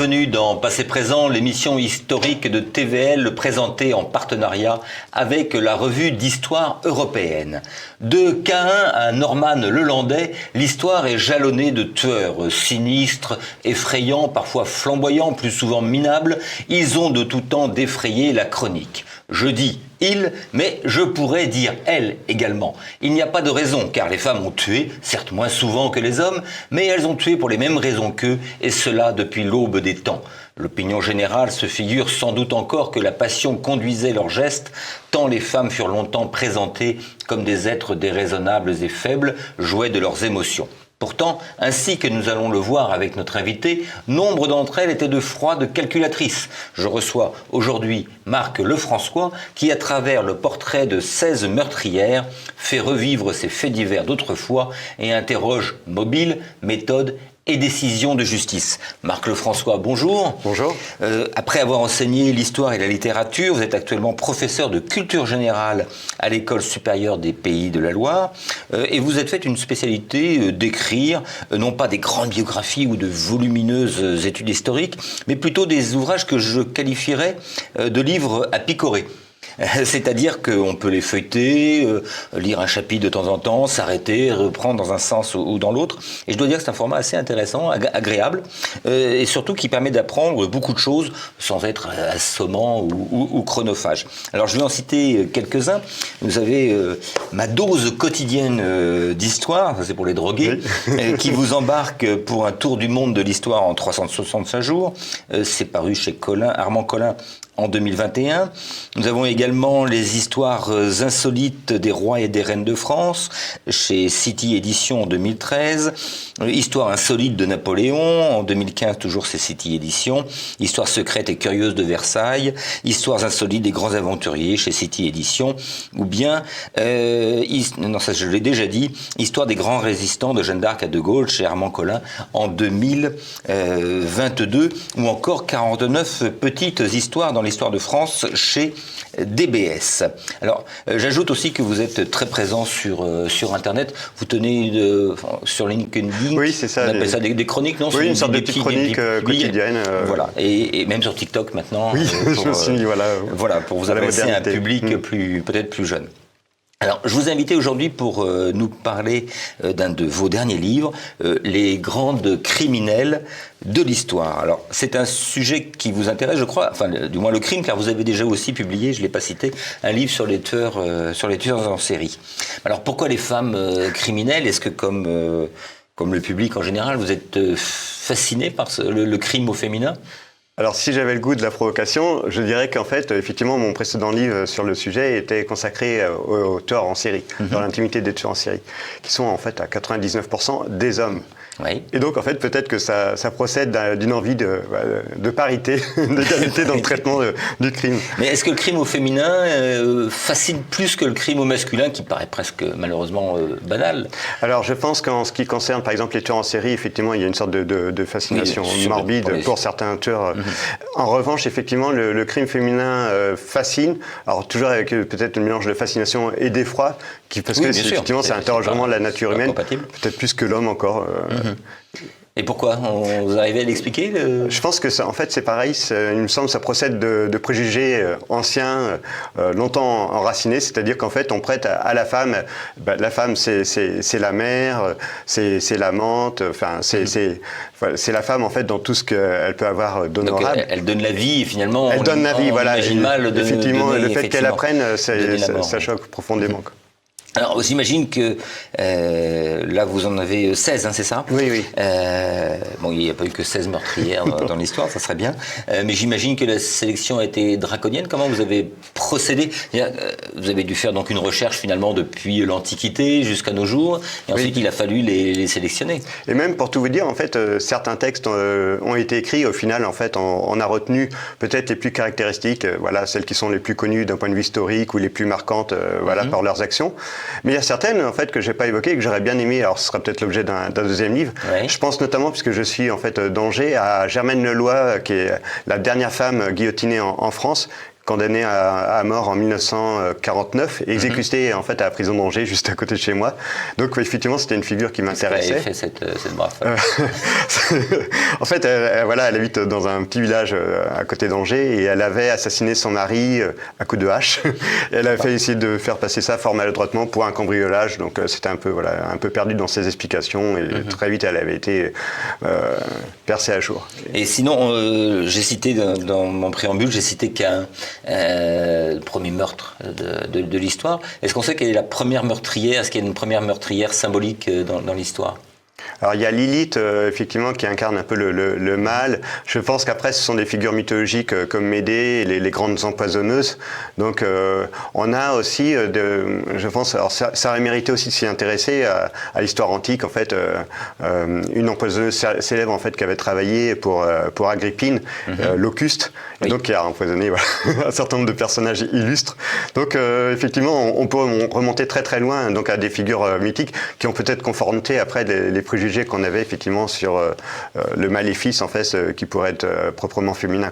bienvenue dans Passé Présent, l'émission historique de TVL présentée en partenariat avec la revue d'histoire européenne. De Caïn à Norman le Landais, l'histoire est jalonnée de tueurs sinistres, effrayants, parfois flamboyants, plus souvent minables. Ils ont de tout temps défrayé la chronique. Je dis « il », mais je pourrais dire « elle » également. Il n'y a pas de raison, car les femmes ont tué, certes moins souvent que les hommes, mais elles ont tué pour les mêmes raisons qu'eux, et cela depuis l'aube des temps. L'opinion générale se figure sans doute encore que la passion conduisait leurs gestes, tant les femmes furent longtemps présentées comme des êtres déraisonnables et faibles, jouets de leurs émotions. Pourtant, ainsi que nous allons le voir avec notre invité, nombre d'entre elles étaient de froides calculatrices. Je reçois aujourd'hui Marc Lefrançois qui, à travers le portrait de 16 meurtrières, fait revivre ces faits divers d'autrefois et interroge mobile, méthode et décision de justice. Marc Lefrançois, bonjour. Bonjour. Après avoir enseigné l'histoire et la littérature, vous êtes actuellement professeur de culture générale à l'École supérieure des Pays de la Loire et vous êtes fait une spécialité d'écrire, non pas des grandes biographies ou de volumineuses études historiques, mais plutôt des ouvrages que je qualifierais de livres à picorer. C'est-à-dire qu'on peut les feuilleter, lire un chapitre de temps en temps, s'arrêter, reprendre dans un sens ou dans l'autre. Et je dois dire que c'est un format assez intéressant, agréable, et surtout qui permet d'apprendre beaucoup de choses sans être assommant ou chronophage. Alors je vais en citer quelques-uns. Vous avez ma dose quotidienne d'histoire, ça c'est pour les drogués, oui. Qui vous embarque pour un tour du monde de l'histoire en 365 jours. C'est paru chez Armand Collin en 2021. Nous avons également les histoires insolites des rois et des reines de France chez City Édition en 2013. Histoire insolite de Napoléon en 2015, toujours chez City Édition. Histoire secrète et curieuse de Versailles. Histoires insolites des grands aventuriers chez City Édition. Ou bien, non ça je l'ai déjà dit, Histoire des grands résistants de Jeanne d'Arc à De Gaulle chez Armand Collin en 2022. Ou encore 49 petites histoires dans l'histoire de France chez DBS. Alors, j'ajoute aussi que vous êtes très présent sur Internet. Vous tenez sur LinkedIn. Oui, c'est ça. On appelle ça des chroniques, non? Oui, une sorte de petite chronique quotidienne. Voilà. Et même sur TikTok maintenant. Oui, je me suis dit, voilà, pour vous adresser à un public peut-être plus jeune. Alors, je vous ai invité aujourd'hui pour nous parler d'un de vos derniers livres, Les grandes criminelles de l'histoire. Alors, c'est un sujet qui vous intéresse, je crois, enfin, du moins le crime, car vous avez déjà aussi publié, je ne l'ai pas cité, un livre sur les tueurs en série. Alors, pourquoi les femmes criminelles? Est-ce que, comme le public en général, vous êtes fasciné par le crime au féminin? Alors, si j'avais le goût de la provocation, je dirais qu'en fait, effectivement, mon précédent livre sur le sujet était consacré aux tueurs en série, dans l'intimité des tueurs en série, qui sont en fait à 99% des hommes. Oui. Et donc, en fait, peut-être que ça procède d'une envie de parité, d'égalité dans le traitement du crime. Mais est-ce que le crime au féminin fascine plus que le crime au masculin, qui paraît presque, malheureusement, banal? Alors, je pense qu'en ce qui concerne, par exemple, les tueurs en série, effectivement, il y a une sorte de fascination morbide pour certains tueurs. En revanche, effectivement, le crime féminin fascine. Alors, toujours avec peut-être un mélange de fascination et d'effroi, parce que effectivement, ça interroge vraiment la nature humaine, peut-être plus que l'homme encore. Et pourquoi? Vous arrivez à l'expliquer? Je pense que ça, en fait, c'est pareil. Il me semble que ça procède de préjugés anciens, longtemps enracinés. C'est-à-dire qu'en fait, on prête à la femme. La femme, c'est la mère, c'est l'amante. Enfin, c'est la femme en fait dans tout ce qu'elle peut avoir d'honorable. Donc, elle donne la vie et finalement. Elle donne la vie, voilà. Effectivement, le fait qu'elle apprenne, ça choque profondément. Alors, j'imagine que là, vous en avez 16, hein, c'est ça? Oui, oui. Bon, il n'y a pas eu que 16 meurtrières dans l'histoire, ça serait bien. Mais j'imagine que la sélection a été draconienne. Comment vous avez procédé? Vous avez dû faire donc une recherche finalement depuis l'Antiquité jusqu'à nos jours. Et ensuite, il a fallu les sélectionner. Et même, pour tout vous dire, en fait, certains textes ont été écrits. Au final, en fait, on a retenu peut-être les plus caractéristiques, voilà, celles qui sont les plus connues d'un point de vue historique ou les plus marquantes, voilà, par leurs actions. Mais il y a certaines, en fait, que j'ai pas évoquées et que j'aurais bien aimé. Alors, ce sera peut-être l'objet d'un deuxième livre. Ouais. Je pense notamment, puisque je suis en fait d'Angers, à Germaine Leloy, qui est la dernière femme guillotinée en France, condamné à mort en 1949, exécuté en fait à la prison d'Angers, juste à côté de chez moi. Donc effectivement, c'était une figure qui m'intéressait. Qu'est-ce qu'elle avait fait cette brave femme? En fait, elle habite dans un petit village à côté d'Angers et elle avait assassiné son mari à coups de hache. Et elle a fait essayer de faire passer ça fort maladroitement pour un cambriolage. Donc c'était un peu perdu dans ses explications et très vite elle avait été percée à jour. Et sinon, j'ai cité dans mon préambule, j'ai cité Caïn, le premier meurtre de l'histoire. Est-ce qu'on sait quelle est la première meurtrière? Est-ce qu'il y a une première meurtrière symbolique dans l'histoire? Alors il y a Lilith, effectivement, qui incarne un peu le mal. Je pense qu'après, ce sont des figures mythologiques comme Médée, les grandes empoisonneuses. Donc on a aussi, je pense, alors ça aurait mérité aussi de s'y intéresser à l'histoire antique. En fait, une empoisonneuse célèbre en fait qui avait travaillé pour Agrippine, Locuste, et donc qui a empoisonné un certain nombre de personnages illustres. Donc effectivement, on peut remonter très très loin donc à des figures mythiques qui ont peut-être conforté après les préjugés qu'on avait effectivement sur le maléfice en fait qui pourrait être proprement féminin.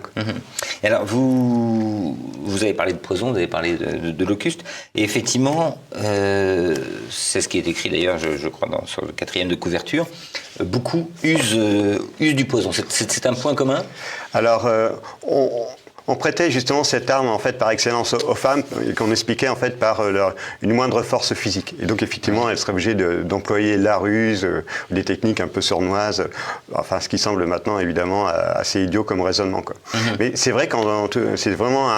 Et alors vous avez parlé de poison, vous avez parlé de Locuste, et effectivement c'est ce qui est écrit d'ailleurs je crois sur le 4e de couverture, beaucoup usent du poison. C'est un point commun? Alors on prêtait justement cette arme en fait par excellence aux femmes qu'on expliquait en fait par une moindre force physique. Et donc effectivement, elles seraient obligées d'employer la ruse, des techniques un peu sournoises, enfin ce qui semble maintenant évidemment assez idiot comme raisonnement, quoi. Mais c'est vrai que c'est vraiment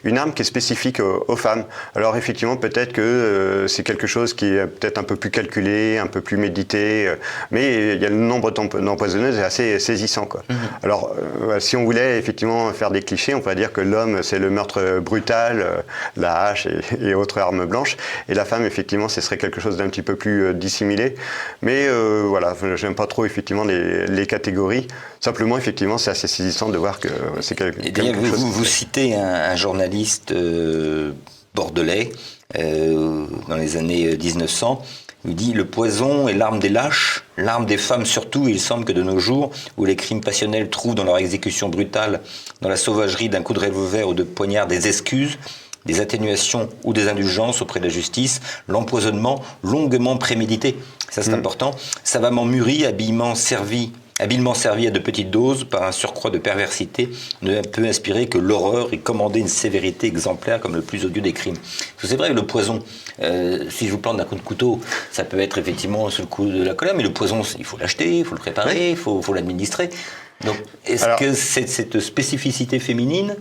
une arme qui est spécifique aux femmes. Alors effectivement, peut-être que c'est quelque chose qui est peut-être un peu plus calculé, un peu plus médité, mais il y a le nombre d'empoisonneuses est assez saisissant, quoi. Alors si on voulait effectivement faire des clichés, on pourrait dire que l'homme, c'est le meurtre brutal, la hache et autres armes blanches. Et la femme, effectivement, ce serait quelque chose d'un petit peu plus dissimulé. Mais voilà, j'aime pas trop, effectivement, les catégories. Simplement, effectivement, c'est assez saisissant de voir que c'est quelque chose... Vous citez un journaliste bordelais dans les années 1900. Il dit « Le poison est l'arme des lâches, l'arme des femmes surtout. Il semble que de nos jours, où les crimes passionnels trouvent dans leur exécution brutale, dans la sauvagerie d'un coup de revolver ou de poignard des excuses, des atténuations ou des indulgences auprès de la justice, l'empoisonnement longuement prémédité. » Ça c'est important. Savamment mûri, habilement servi à de petites doses, par un surcroît de perversité, ne peut inspirer que l'horreur et commander une sévérité exemplaire comme le plus odieux des crimes. Parce que c'est vrai, le poison, si je vous plante d'un coup de couteau, ça peut être effectivement sous le coup de la colère, mais le poison, il faut l'acheter, il faut le préparer, il faut l'administrer. Donc, est-ce que cette spécificité féminine,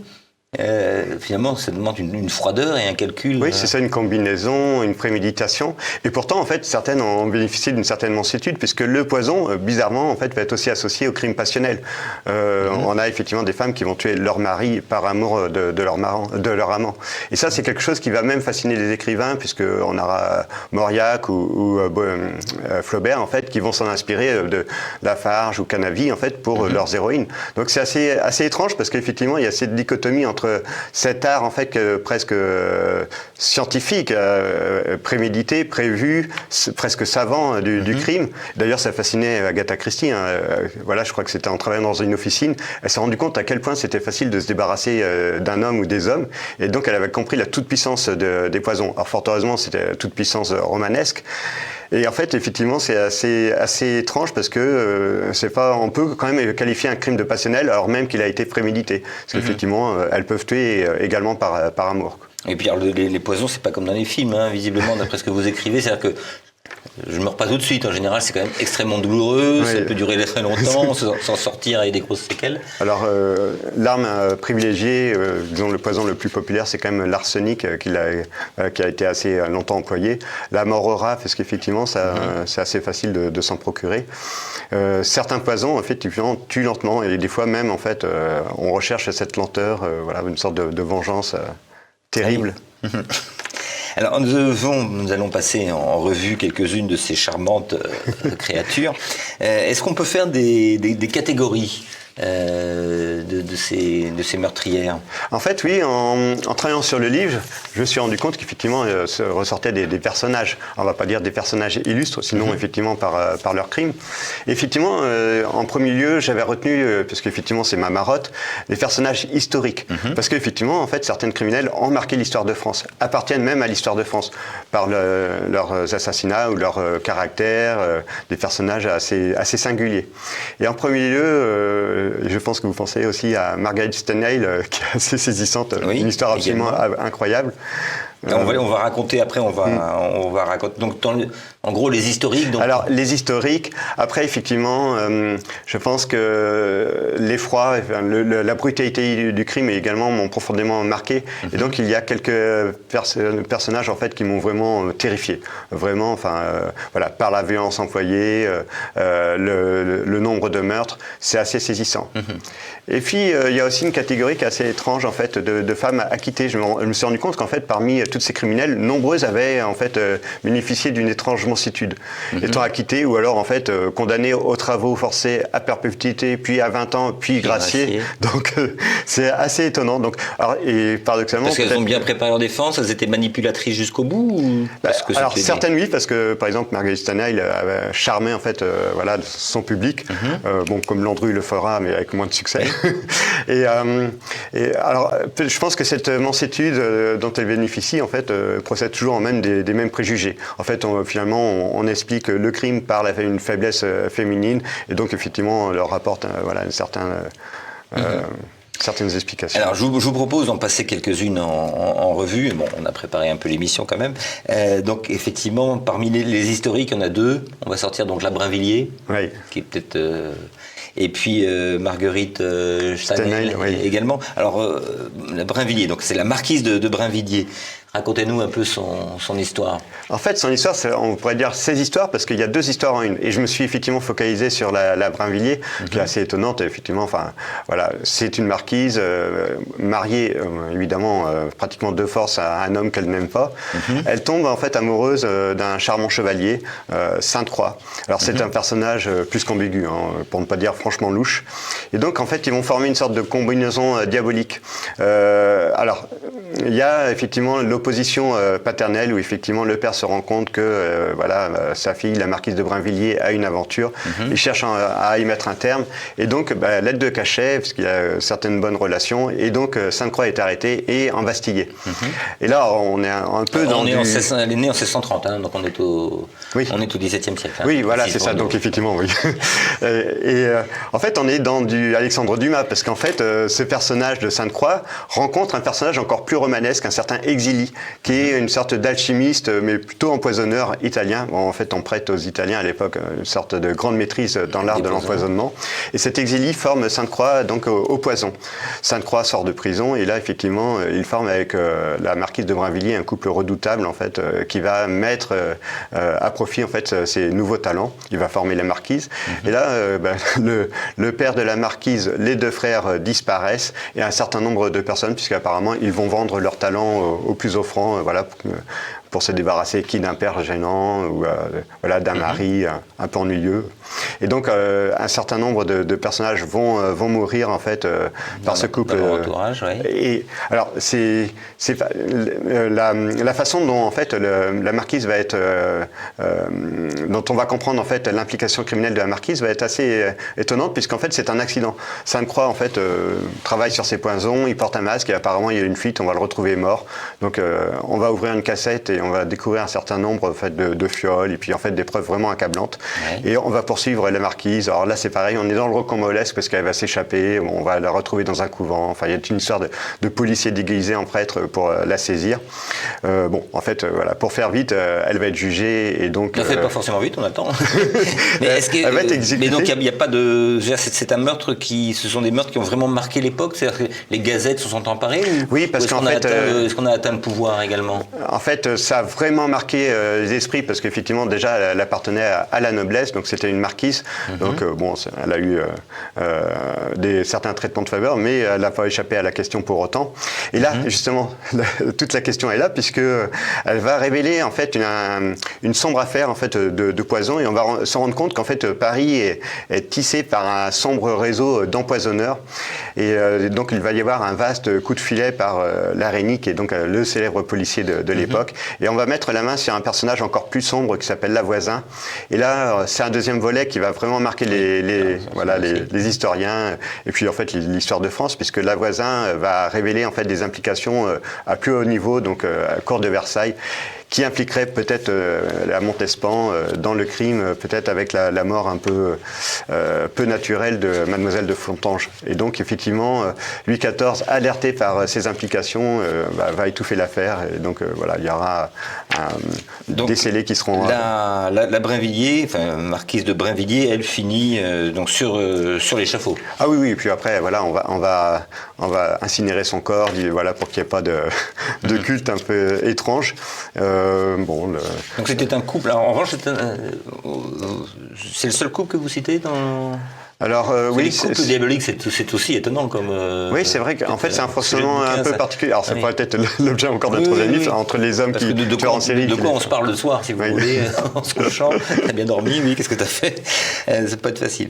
finalement, ça demande une froideur et un calcul. Oui, c'est ça, une combinaison, une préméditation. Et pourtant, en fait, certaines ont bénéficié d'une certaine mansuétude, puisque le poison, bizarrement, en fait, va être aussi associé au crime passionnel. On a effectivement des femmes qui vont tuer leur mari par amour de leur amant. Et ça, c'est quelque chose qui va même fasciner les écrivains, puisqu'on aura Mauriac ou Flaubert, en fait, qui vont s'en inspirer de Lafarge ou Canavi, en fait, pour leurs héroïnes. Donc c'est assez étrange, parce qu'effectivement, il y a cette dichotomie entre cet art en fait presque scientifique, prémédité, prévu, presque savant du crime. D'ailleurs, ça fascinait Agatha Christie. Voilà, je crois que c'était en travaillant dans une officine, elle s'est rendue compte à quel point c'était facile de se débarrasser d'un homme ou des hommes, et donc elle avait compris la toute-puissance des poisons. Alors fort heureusement, c'était la toute-puissance romanesque. Et en fait, effectivement, c'est assez étrange parce que on peut quand même qualifier un crime de passionnel alors même qu'il a été prémédité. Parce qu'effectivement, elles peuvent tuer également par amour. Et puis alors, les poisons, c'est pas comme dans les films, hein, visiblement, d'après ce que vous écrivez. C'est-à-dire que je ne meurs pas tout de suite. En général, c'est quand même extrêmement douloureux, oui. Ça peut durer très longtemps, s'en sortir avec des grosses séquelles. Alors, l'arme privilégiée, disons le poison le plus populaire, c'est quand même l'arsenic qui a été assez longtemps employé. La morora, parce qu'effectivement, c'est assez facile de s'en procurer. Certains poisons, en fait, tuent lentement, et des fois même, en fait, on recherche cette lenteur, voilà, une sorte de vengeance terrible. Alors nous allons passer en revue quelques-unes de ces charmantes créatures. Est-ce qu'on peut faire des catégories de ces meurtrières? En fait, oui, en travaillant sur le livre, je me suis rendu compte qu'effectivement, se ressortaient des personnages. On ne va pas dire des personnages illustres, sinon effectivement par leurs crimes. Et effectivement, en premier lieu, j'avais retenu, parce qu'effectivement c'est ma marotte, des personnages historiques. Parce qu'effectivement, en fait, certains criminels ont marqué l'histoire de France, appartiennent même à l'histoire de France, par leurs assassinats ou leur caractère, des personnages assez singuliers. Et en premier lieu, je pense que vous pensez aussi à Marguerite Stenheil, qui est assez saisissante, oui, une histoire absolument incroyable. On va raconter après, on va raconter. Donc, en gros, les historiques. Donc... Alors, les historiques. Après, effectivement, je pense que l'effroi, la brutalité du crime également m'ont profondément marqué. Et donc, il y a quelques personnages en fait qui m'ont vraiment terrifié. Vraiment, voilà, par la violence employée, le nombre de meurtres, c'est assez saisissant. Et puis, il y a aussi une catégorie qui est assez étrange en fait de femmes acquittées. Je me suis rendu compte qu'en fait, parmi toutes ces criminels, nombreuses avaient en fait bénéficié d'une étrange mansuétude, étant acquittées ou alors en fait condamnées aux travaux forcés à perpétuité, puis à 20 ans, puis graciées. Donc c'est assez étonnant. Donc, et paradoxalement, parce qu'elles ont bien préparé leur défense, elles étaient manipulatrices jusqu'au bout ou parce que alors certaines oui, parce que par exemple Marguerite Stenheil avait charmé en fait voilà son public, bon comme Landru le fera mais avec moins de succès. et alors je pense que cette mansuétude dont elle bénéficie en fait procède toujours même des mêmes préjugés. En fait, finalement, on explique le crime par une faiblesse féminine et donc effectivement, on leur apporte voilà certaines explications. Alors, je vous propose d'en passer quelques-unes en revue. Bon, on a préparé un peu l'émission quand même. Donc, effectivement, parmi les historiques, il y en a deux. On va sortir donc la Brinvilliers, oui, qui est peut-être... et puis Marguerite Stenheil également. Alors, la Brinvilliers, donc c'est la marquise de Brinvilliers. Racontez-nous un peu son histoire. En fait, son histoire, on pourrait dire ses histoires, parce qu'il y a deux histoires en une. Et je me suis effectivement focalisé sur la Brinvilliers, qui est assez étonnante, effectivement. Enfin, voilà, c'est une marquise mariée, évidemment, pratiquement de force à un homme qu'elle n'aime pas. Elle tombe en fait amoureuse d'un charmant chevalier, Sainte-Croix. Alors, c'est un personnage plus qu'ambigu, pour ne pas dire franchement louche. Et donc, en fait, ils vont former une sorte de combinaison diabolique. Alors, il y a effectivement l'opposition paternelle où effectivement le père se rend compte que voilà, sa fille, la marquise de Brinvilliers, a une aventure. Il cherche à y mettre un terme. Et donc, lettre de cachet, parce qu'il y a certaines bonnes relations. Et donc, Sainte-Croix est arrêtée et embastillée. Et là, on est un peu dans elle est née en 1630, donc on est au XVIIe siècle. Oui, voilà, c'est ça. Donc, effectivement, oui. Et en fait, on est dans du Alexandre Dumas, parce qu'en fait, ce personnage de Sainte-Croix rencontre un personnage encore plus romanesque, un certain Exili, qui est une sorte d'alchimiste, mais plutôt empoisonneur italien. Bon, en fait, on prête aux Italiens à l'époque une sorte de grande maîtrise dans l'art de l'empoisonnement. Et cet Exili forme Sainte-Croix donc au poison. Sainte-Croix sort de prison et là, effectivement, il forme avec la marquise de Brinvilliers un couple redoutable, en fait, qui va mettre à profit, en fait, ses nouveaux talents. Il va former la marquise. Et là, le père de la marquise, les deux frères disparaissent et un certain nombre de personnes, puisqu'apparemment, ils vont vendre leurs talents au plus offrant, voilà, pour se débarrasser d'un père gênant ou voilà, d'un mari un peu ennuyeux. Et donc un certain nombre de personnages vont mourir en fait par ce couple. Dans leur entourage, oui. Et alors c'est la façon dont en fait la marquise va être dont on va comprendre en fait l'implication criminelle de la marquise va être assez étonnante puisqu'en fait c'est un accident. Sainte-Croix en fait travaille sur ses poisons, il porte un masque et apparemment il y a une fuite, on va le retrouver mort. Donc on va ouvrir une cassette et on va découvrir un certain nombre en fait, de fioles et puis en fait des preuves vraiment accablantes. Ouais. Et on va poursuivre la marquise. Alors là c'est pareil, on est dans le rocambolesque parce qu'elle va s'échapper, on va la retrouver dans un couvent. Enfin il y a une histoire de policiers déguisés en prêtres pour la saisir. Bon en fait voilà, pour faire vite, elle va être jugée et donc. Ne faites pas forcément vite, on attend. Mais est-ce que, elle va être exécutée. Mais donc il n'y a pas de, c'est un meurtre ce sont des meurtres qui ont vraiment marqué l'époque. C'est-à-dire que les gazettes se sont emparées. Oui parce qu'en fait. Est-ce qu'on a atteint le pouvoir également? En fait, ça ça a vraiment marqué les esprits parce qu'effectivement déjà elle appartenait à la noblesse, donc c'était une marquise. Donc elle a eu certains traitements de faveur, mais elle n'a pas échappé à la question pour autant. Et là, justement, toute la question est là puisque elle va révéler en fait une sombre affaire en fait de poison, et on va se rendre compte qu'en fait Paris est tissé par un sombre réseau d'empoisonneurs, et donc il va y avoir un vaste coup de filet par Larénie, qui est donc le célèbre policier de l'époque, et on va mettre la main sur un personnage encore plus sombre qui s'appelle Lavoisin. Et là, c'est un deuxième volet qui va vraiment marquer les historiens, et puis en fait l'histoire de France, puisque Lavoisin va révéler en fait des implications à plus haut niveau, donc à la cour de Versailles, qui impliquerait peut-être la Montespan dans le crime, peut-être avec la mort un peu naturelle de Mademoiselle de Fontanges. Et donc effectivement, Louis XIV, alerté par ces implications, va étouffer l'affaire. Et donc voilà, il y aura des scellés qui seront... La Brinvilliers, enfin marquise de Brinvilliers, elle finit donc sur l'échafaud. Ah oui, et puis après, voilà, on va incinérer son corps, voilà, pour qu'il n'y ait pas de culte un peu étrange. Donc c'était un couple. Alors, en revanche, c'est le seul couple que vous citez dans... Alors oui, les couples diaboliques, c'est aussi étonnant comme... oui, c'est vrai qu'en fait c'est un fonctionnement un peu particulier. Alors ça pourrait être l'objet encore d'un troisième livre, entre les hommes qui tuent en série. De quoi on se parle le soir, si vous voulez, en se couchant. T'as bien dormi, oui, qu'est-ce que t'as fait? Ça peut être facile.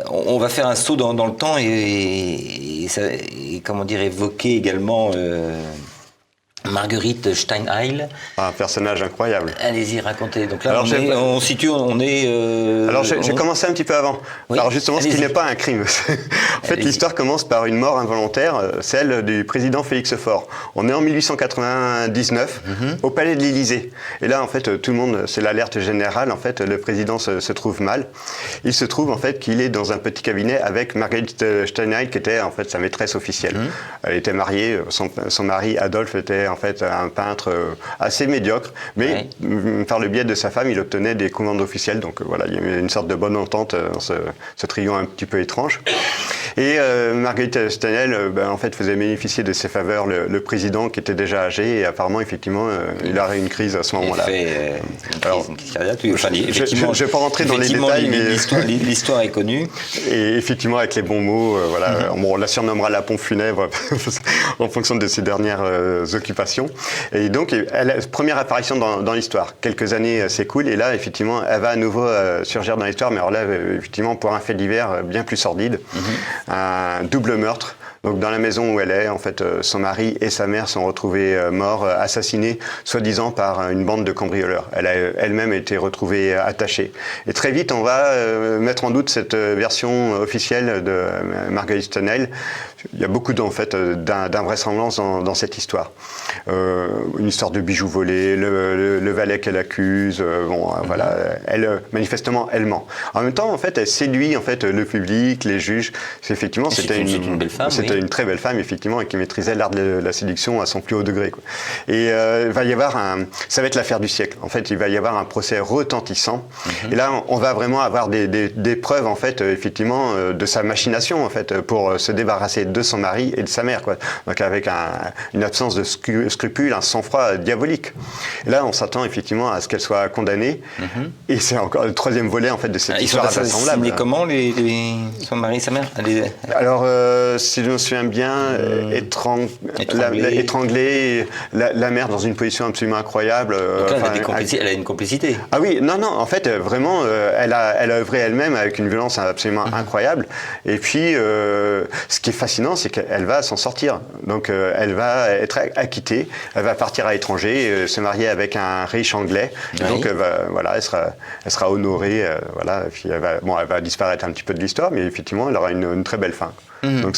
On va faire un saut dans le temps et comment dire, évoquer également... Marguerite Steinheil. Un personnage incroyable. Allez-y, racontez. Donc là, on est... Alors j'ai commencé un petit peu avant. Oui, alors justement, ce qui n'est pas un crime. En fait, l'histoire commence par une mort involontaire, celle du président Félix Faure. On est en 1899, au palais de l'Élysée. Et là, en fait, tout le monde, c'est l'alerte générale. En fait, le président se trouve mal. Il se trouve, en fait, qu'il est dans un petit cabinet avec Marguerite Steinheil, qui était, en fait, sa maîtresse officielle. Elle était mariée, son mari, Adolphe, était en fait un peintre assez médiocre, mais par le biais de sa femme, il obtenait des commandes officielles. Donc voilà, il y avait une sorte de bonne entente dans ce trio un petit peu étrange. Et Marguerite Steinheil, en fait, faisait bénéficier de ses faveurs le président, qui était déjà âgé, et apparemment, effectivement, il a eu une crise à ce moment-là. Une crise cardiaque. Enfin, je ne vais pas rentrer dans les détails, mais l'histoire est connue. Et effectivement, avec les bons mots, voilà, on la surnommera la pompe funèbre en fonction de ses dernières occupations. Et donc, première apparition dans l'histoire. Quelques années s'écoulent, et là, effectivement, elle va à nouveau surgir dans l'histoire, mais alors là, effectivement, pour un fait divers bien plus sordide, un double meurtre. Donc dans la maison où elle est, en fait, son mari et sa mère sont retrouvés morts, assassinés, soi-disant par une bande de cambrioleurs. Elle a elle-même été retrouvée attachée. Et très vite, on va mettre en doute cette version officielle de Marguerite Steinheil. Il y a beaucoup d'invraisemblance dans cette histoire. Une histoire de bijoux volés, le valet qu'elle accuse. Voilà, elle manifestement elle ment. En même temps, en fait, elle séduit en fait le public, les juges. Effectivement, c'était une belle femme. C'était une très belle femme, effectivement, et qui maîtrisait l'art de la séduction à son plus haut degré, quoi. Et il va y avoir ça va être l'affaire du siècle. En fait, il va y avoir un procès retentissant. Et là, on va vraiment avoir des preuves, en fait, effectivement, de sa machination, en fait, pour se débarrasser de son mari et de sa mère, quoi. Donc avec une absence de scrupules, un sang-froid diabolique. Et là, on s'attend effectivement à ce qu'elle soit condamnée. Et c'est encore le troisième volet, en fait, de cette histoire invraisemblable. Ils sont comment, son mari et sa mère? Alors, si je me souviens bien, étranglée, la mère dans une position absolument incroyable. Donc là, elle a une complicité. Ah oui, non, en fait, vraiment, elle a œuvré elle-même avec une violence absolument incroyable. Et puis, ce qui est fascinant, c'est qu'elle va s'en sortir. Donc, elle va être acquittée, elle va partir à l'étranger, se marier avec un riche anglais. Et donc, elle sera honorée. Voilà, et puis elle va disparaître un petit peu de l'histoire, mais effectivement, elle aura une très belle fin. Donc,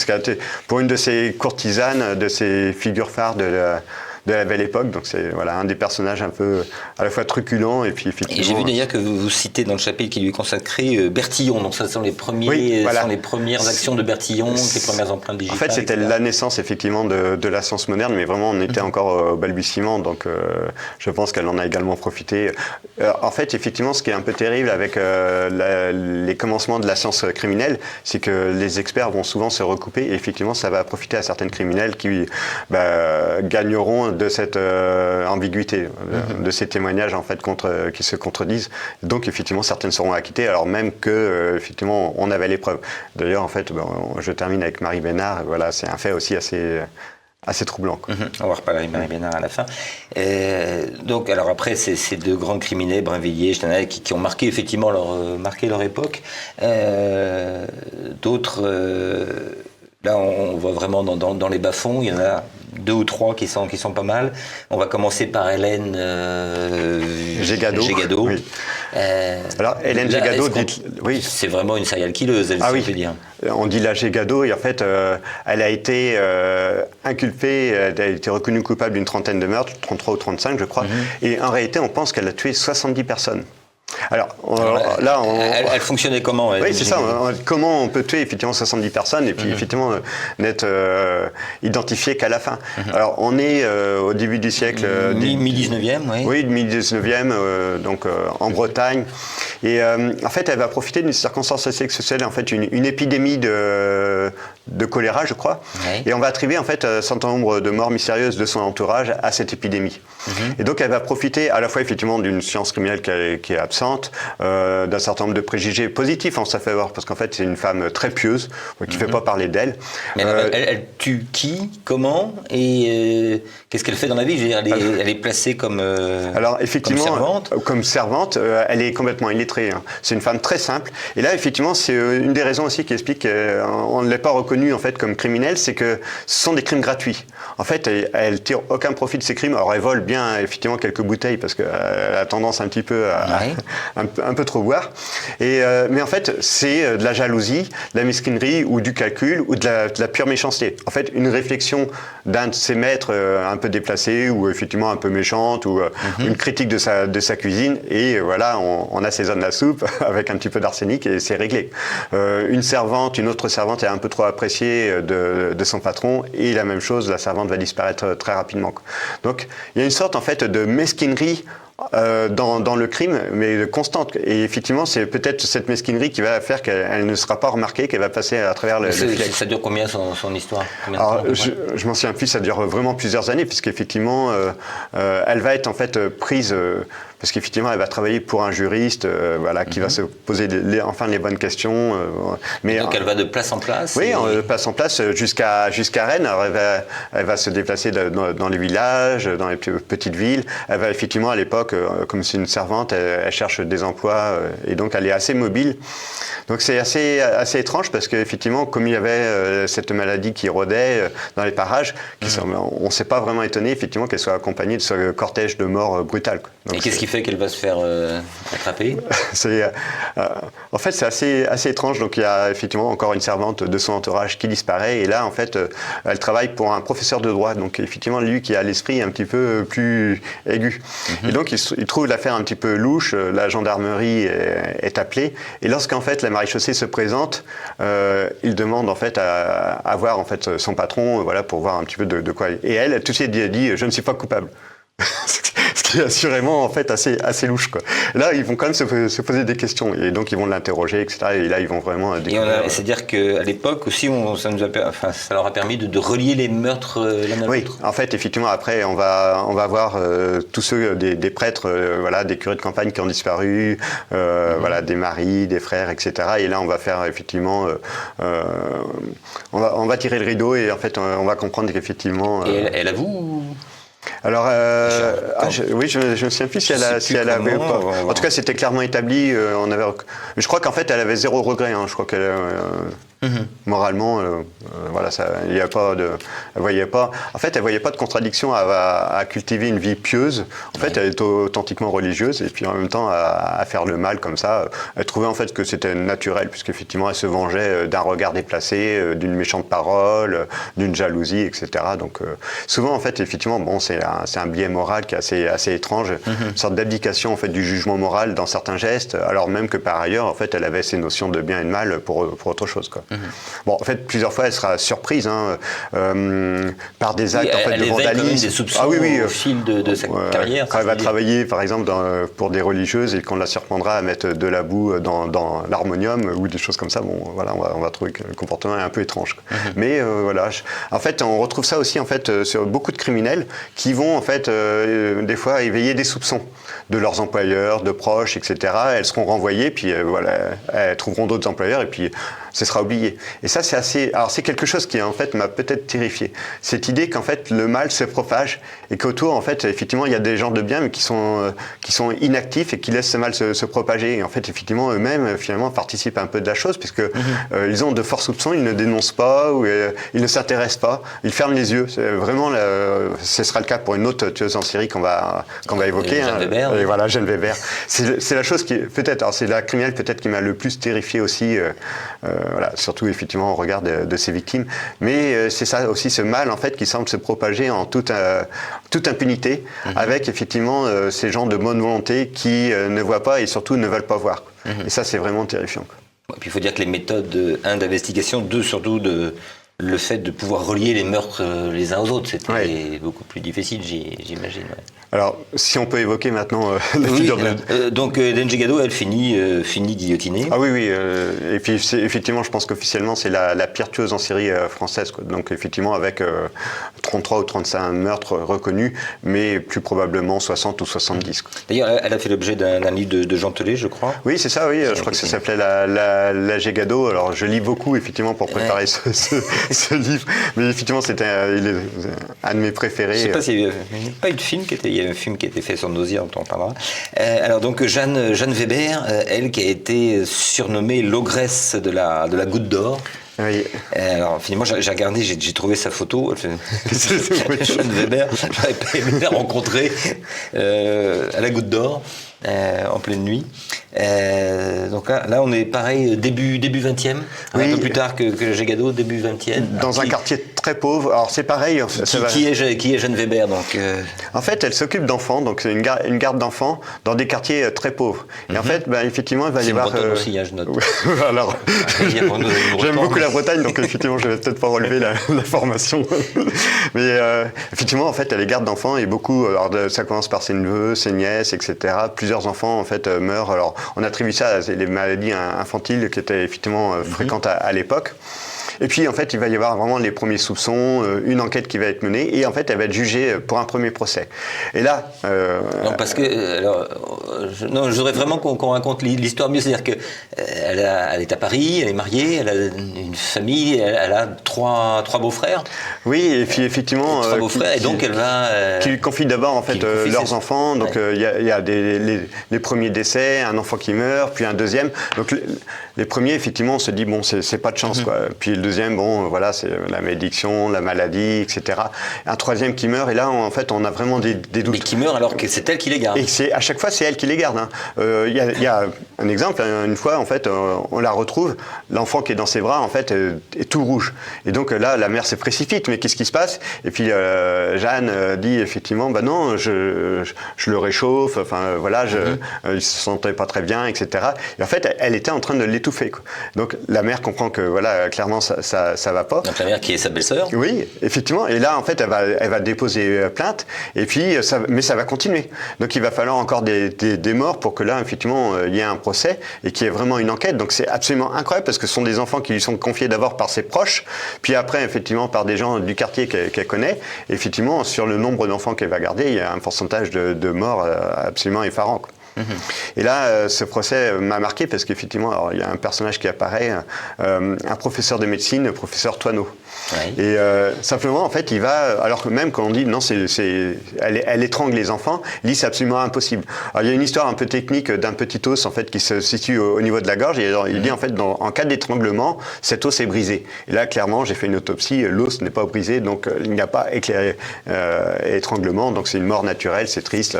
pour une de ces courtisanes, de ces figures phares de la belle époque, donc c'est un des personnages un peu à la fois truculent et puis effectivement... Et j'ai vu d'ailleurs que vous citez dans le chapitre qui lui est consacré Bertillon, donc ça sont les premières actions de Bertillon, les premières empreintes digitales. En fait, c'était la naissance effectivement de la science moderne, mais vraiment on était encore au balbutiement, donc je pense qu'elle en a également profité. En fait, effectivement, ce qui est un peu terrible avec les commencements de la science criminelle, c'est que les experts vont souvent se recouper et effectivement ça va profiter à certaines criminelles qui gagneront effectivement de cette ambiguïté, de ces témoignages en fait qui se contredisent. Donc effectivement certaines seront acquittées alors même que effectivement on avait les preuves. D'ailleurs en fait je termine avec Marie Bénard, voilà, c'est un fait aussi assez troublant. On va reparler de Marie Bénard à la fin. Donc, alors après, ces deux grands criminels, Brinvilliers, Stendhal, qui ont marqué effectivement leur époque. D'autres, là, on voit vraiment dans les bas-fonds, il y en a 2 ou 3 qui sont pas mal. On va commencer par Hélène Gégado. Oui. Alors, Hélène Gégado, oui. C'est vraiment une serial killeuse, si on peut dire. On dit la Gégado, et en fait, elle a été inculpée, elle a été reconnue coupable d'une trentaine de meurtres, 33 ou 35, je crois. Et en réalité, on pense qu'elle a tué 70 personnes. Alors là, elle fonctionnait comment? Oui, c'est ça. Comment on peut tuer effectivement 70 personnes et puis effectivement n'être identifié qu'à la fin. Alors on est au début du siècle mi-19e, oui. Oui, mi-19e, donc en Bretagne. Et en fait, elle va profiter d'une circonstance assez exceptionnelle, en fait, une épidémie de choléra, je crois. Oui. Et on va attribuer en fait un certain nombre de morts mystérieuses de son entourage à cette épidémie. Et donc elle va profiter à la fois effectivement d'une science criminelle qui est absente, d'un certain nombre de préjugés positifs en sa faveur, parce qu'en fait c'est une femme très pieuse, qui ne fait pas parler d'elle. Mais elle tue qui, comment, et qu'est-ce qu'elle fait dans la vie? Je veux dire, elle est placée comme alors effectivement, comme servante, elle est complètement illettrée. Hein. C'est une femme très simple. Et là effectivement c'est une des raisons aussi qui explique qu'on ne l'ait pas reconnue en fait comme criminelle, c'est que ce sont des crimes gratuits. En fait, elle tire aucun profit de ces crimes. Alors elle vole bien effectivement quelques bouteilles parce qu'elle a tendance un petit peu à un peu trop boire. Mais en fait, c'est de la jalousie, de la mesquinerie ou du calcul ou de la pure méchanceté. En fait, une réflexion d'un de ses maîtres un peu déplacée ou effectivement un peu méchante ou une critique de sa cuisine et voilà, on assaisonne la soupe avec un petit peu d'arsenic et c'est réglé. Une autre servante est un peu trop appréciée de son patron et la même chose, la servante va disparaître très rapidement. Donc, il y a une sorte en fait de mesquinerie dans le crime, mais constante. Et effectivement, c'est peut-être cette mesquinerie qui va faire qu'elle ne sera pas remarquée, qu'elle va passer à travers le filet. Ça dure combien son histoire? Alors, je m'en souviens plus, ça dure vraiment plusieurs années, puisqu'effectivement, elle va être en fait prise... parce qu'effectivement, elle va travailler pour un juriste qui va se poser enfin les bonnes questions. Mais donc, elle va de place en place? Oui, de place en place jusqu'à Rennes. Alors, elle va se déplacer dans les villages, dans les petites villes. Elle va effectivement, à l'époque, comme c'est une servante, elle cherche des emplois et donc elle est assez mobile. Donc, c'est assez étrange parce qu'effectivement, comme il y avait cette maladie qui rôdait dans les parages, on ne s'est pas vraiment étonné effectivement qu'elle soit accompagnée de ce cortège de morts brutales. Donc, et qu'est-ce qui fait qu'elle va se faire attraper? En fait, c'est assez étrange. Donc, il y a effectivement encore une servante de son entourage qui disparaît. Et là, en fait, elle travaille pour un professeur de droit. Donc, effectivement, lui qui a l'esprit un petit peu plus aigu. Et donc, il trouve l'affaire un petit peu louche. La gendarmerie est appelée. Et lorsqu'en fait, la maréchaussée se présente, il demande en fait à voir en fait son patron, pour voir un petit peu de quoi. Et elle, tout de suite, dit « Je ne suis pas coupable ». Ce qui est assurément en fait assez louche, quoi. Là, ils vont quand même se poser des questions et donc ils vont l'interroger, etc. Et là, ils vont vraiment découvrir. C'est-à-dire qu'à l'époque aussi, ça leur a permis de relier les meurtres l'un à l'autre. Oui, en fait, effectivement, après, on va voir tous ceux des prêtres, des curés de campagne qui ont disparu, des maris, des frères, etc. Et là, on va faire effectivement, on va tirer le rideau et en fait, on va comprendre qu'effectivement. Et elle avoue? Alors, oui, je me souviens plus si elle avait ou pas. En tout cas, c'était clairement établi. Je crois qu'en fait, elle avait zéro regret. Je crois qu'elle, moralement, il y a pas de. Elle voyait pas. En fait, elle voyait pas de contradiction à cultiver une vie pieuse. En fait, elle était authentiquement religieuse et puis en même temps à faire le mal comme ça. Elle trouvait en fait que c'était naturel puisqu'effectivement, elle se vengeait d'un regard déplacé, d'une méchante parole, d'une jalousie, etc. Donc, souvent, en fait, effectivement, c'est un biais moral qui est assez étrange, une sorte d'abdication en fait du jugement moral dans certains gestes, alors même que par ailleurs, en fait, elle avait ces notions de bien et de mal pour autre chose, quoi. Bon, en fait, plusieurs fois, elle sera surprise par des actes de vandalisme. Des soupçons au fil de sa carrière. Quand elle va travailler, par exemple, pour des religieuses et qu'on la surprendra à mettre de la boue dans l'harmonium ou des choses comme ça, bon, voilà, on va trouver que le comportement est un peu étrange. Mais voilà, en fait, on retrouve ça aussi en fait sur beaucoup de criminels qui vont en fait des fois éveiller des soupçons de leurs employeurs, de proches, etc. Elles seront renvoyées, puis voilà, elles trouveront d'autres employeurs et puis ce sera oublié. Et ça, c'est assez. Alors, c'est quelque chose qui en fait m'a peut-être terrifié. Cette idée qu'en fait le mal se propage et qu'autour, en fait, effectivement, il y a des gens de bien, mais qui sont inactifs et qui laissent ce mal se propager. Et en fait, effectivement, eux-mêmes, finalement, participent un peu de la chose, puisque ils ont de forts soupçons, ils ne dénoncent pas ou ils ne s'intéressent pas, ils ferment les yeux. C'est vraiment, ce sera le cas pour une autre tueuse en série qu'on va évoquer. Jeanne Weber. Et voilà, Jeanne Weber. C'est la chose qui, peut-être, alors c'est la criminelle peut-être qui m'a le plus terrifié aussi. Voilà, surtout effectivement au regard de ses victimes. Mais c'est ça aussi, ce mal en fait qui semble se propager en toute impunité, avec effectivement ces gens de bonne volonté qui ne voient pas et surtout ne veulent pas voir. Et ça, c'est vraiment terrifiant. Et puis il faut dire que les méthodes, d'investigation, surtout le fait de pouvoir relier les meurtres les uns aux autres, c'était beaucoup plus difficile, j'imagine. Ouais. Alors, si on peut évoquer maintenant la figure de... Donc, Denjigado, elle finit guillotinée. Ah oui. Et puis, effectivement, je pense qu'officiellement, c'est la pire tueuse en série française. Quoi. Donc, effectivement, avec 33 ou 35 meurtres reconnus, mais plus probablement 60 ou 70. Quoi. D'ailleurs, elle a fait l'objet d'un livre de Jean Telet, je crois. Oui, c'est ça, oui. Je crois que ça s'appelait la Gégado. Alors, je lis beaucoup, effectivement, pour préparer ce livre. Mais effectivement, c'était un de mes préférés. Je ne sais pas s'il n'y a pas eu de film qui était... Il y a un film qui a été fait sur Nausée, dont on parlera. Alors donc Jeanne Weber, elle qui a été surnommée l'ogresse de la Goutte d'Or. Oui. Alors finalement j'ai regardé, j'ai trouvé sa photo. Jeanne Weber, j'aurais pas aimé la rencontrer à la Goutte d'Or. En pleine nuit. Donc là, on est pareil, début 20e, un peu plus tard que Gégado, début 20e. Dans un quartier très pauvre. Alors c'est pareil. Qui est Jeanne Weber donc En fait, elle s'occupe d'enfants, donc c'est une garde d'enfants dans des quartiers très pauvres. Et en fait, effectivement, il va y avoir... C'est une Bretonne aussi, je note. Alors, j'aime beaucoup la Bretagne, donc effectivement, je vais peut-être pas relever la formation. Mais effectivement, en fait, elle est garde d'enfants et beaucoup... Alors, ça commence par ses neveux, ses nièces, etc. Plusieurs enfants en fait meurent. Alors on attribue ça à les maladies infantiles qui étaient effectivement fréquentes à l'époque. Et puis en fait il va y avoir vraiment les premiers soupçons, une enquête qui va être menée et en fait elle va être jugée pour un premier procès. Et là... Non parce que... je voudrais vraiment qu'on raconte l'histoire mieux, c'est-à-dire qu'elle est à Paris, elle est mariée, elle a une famille, elle a trois beaux-frères. Oui, et puis effectivement... Trois beaux-frères, et donc elle va... qui lui confient d'abord en fait leurs enfants, donc il y a les premiers décès, un enfant qui meurt, puis un deuxième. Donc les premiers, effectivement, on se dit, bon, c'est pas de chance, quoi. Puis le deuxième, bon, voilà, c'est la malédiction, la maladie, etc. Un troisième qui meurt, et là, en fait, on a vraiment des doutes. Mais qui meurt alors que c'est elle qui les garde. Et à chaque fois, c'est elle qui les garde. Il y a un exemple, une fois, en fait, on la retrouve, l'enfant qui est dans ses bras, en fait, est tout rouge. Et donc là, la mère se précipite, mais qu'est-ce qui se passe? Et puis Jeanne dit, effectivement, non, je le réchauffe, enfin, voilà, il se sentait pas très bien, etc. Et en fait, elle était en train de l'étouffer, quoi. Donc la mère comprend que, voilà, clairement, ça va pas. Donc la mère qui est sa belle-sœur. Oui, effectivement. Et là, en fait, elle va déposer plainte. Et puis, mais ça va continuer. Donc il va falloir encore des morts pour que là, effectivement, il y ait un procès et qu'il y ait vraiment une enquête. Donc c'est absolument incroyable parce que ce sont des enfants qui lui sont confiés d'abord par ses proches, puis après, effectivement, par des gens du quartier qu'elle connaît. Et effectivement, sur le nombre d'enfants qu'elle va garder, il y a un pourcentage de morts absolument effarant, quoi. Et là, ce procès m'a marqué parce qu'effectivement, il y a un personnage qui apparaît, un professeur de médecine, le professeur Toineau. Ouais. Et simplement, en fait, il va, alors que même quand on dit non, elle étrangle les enfants, il dit c'est absolument impossible. Alors, il y a une histoire un peu technique d'un petit os en fait qui se situe au niveau de la gorge. Et il dit en fait, en cas d'étranglement, cet os est brisé. Et là, clairement, j'ai fait une autopsie, l'os n'est pas brisé, donc il n'y a pas étranglement, donc c'est une mort naturelle, c'est triste,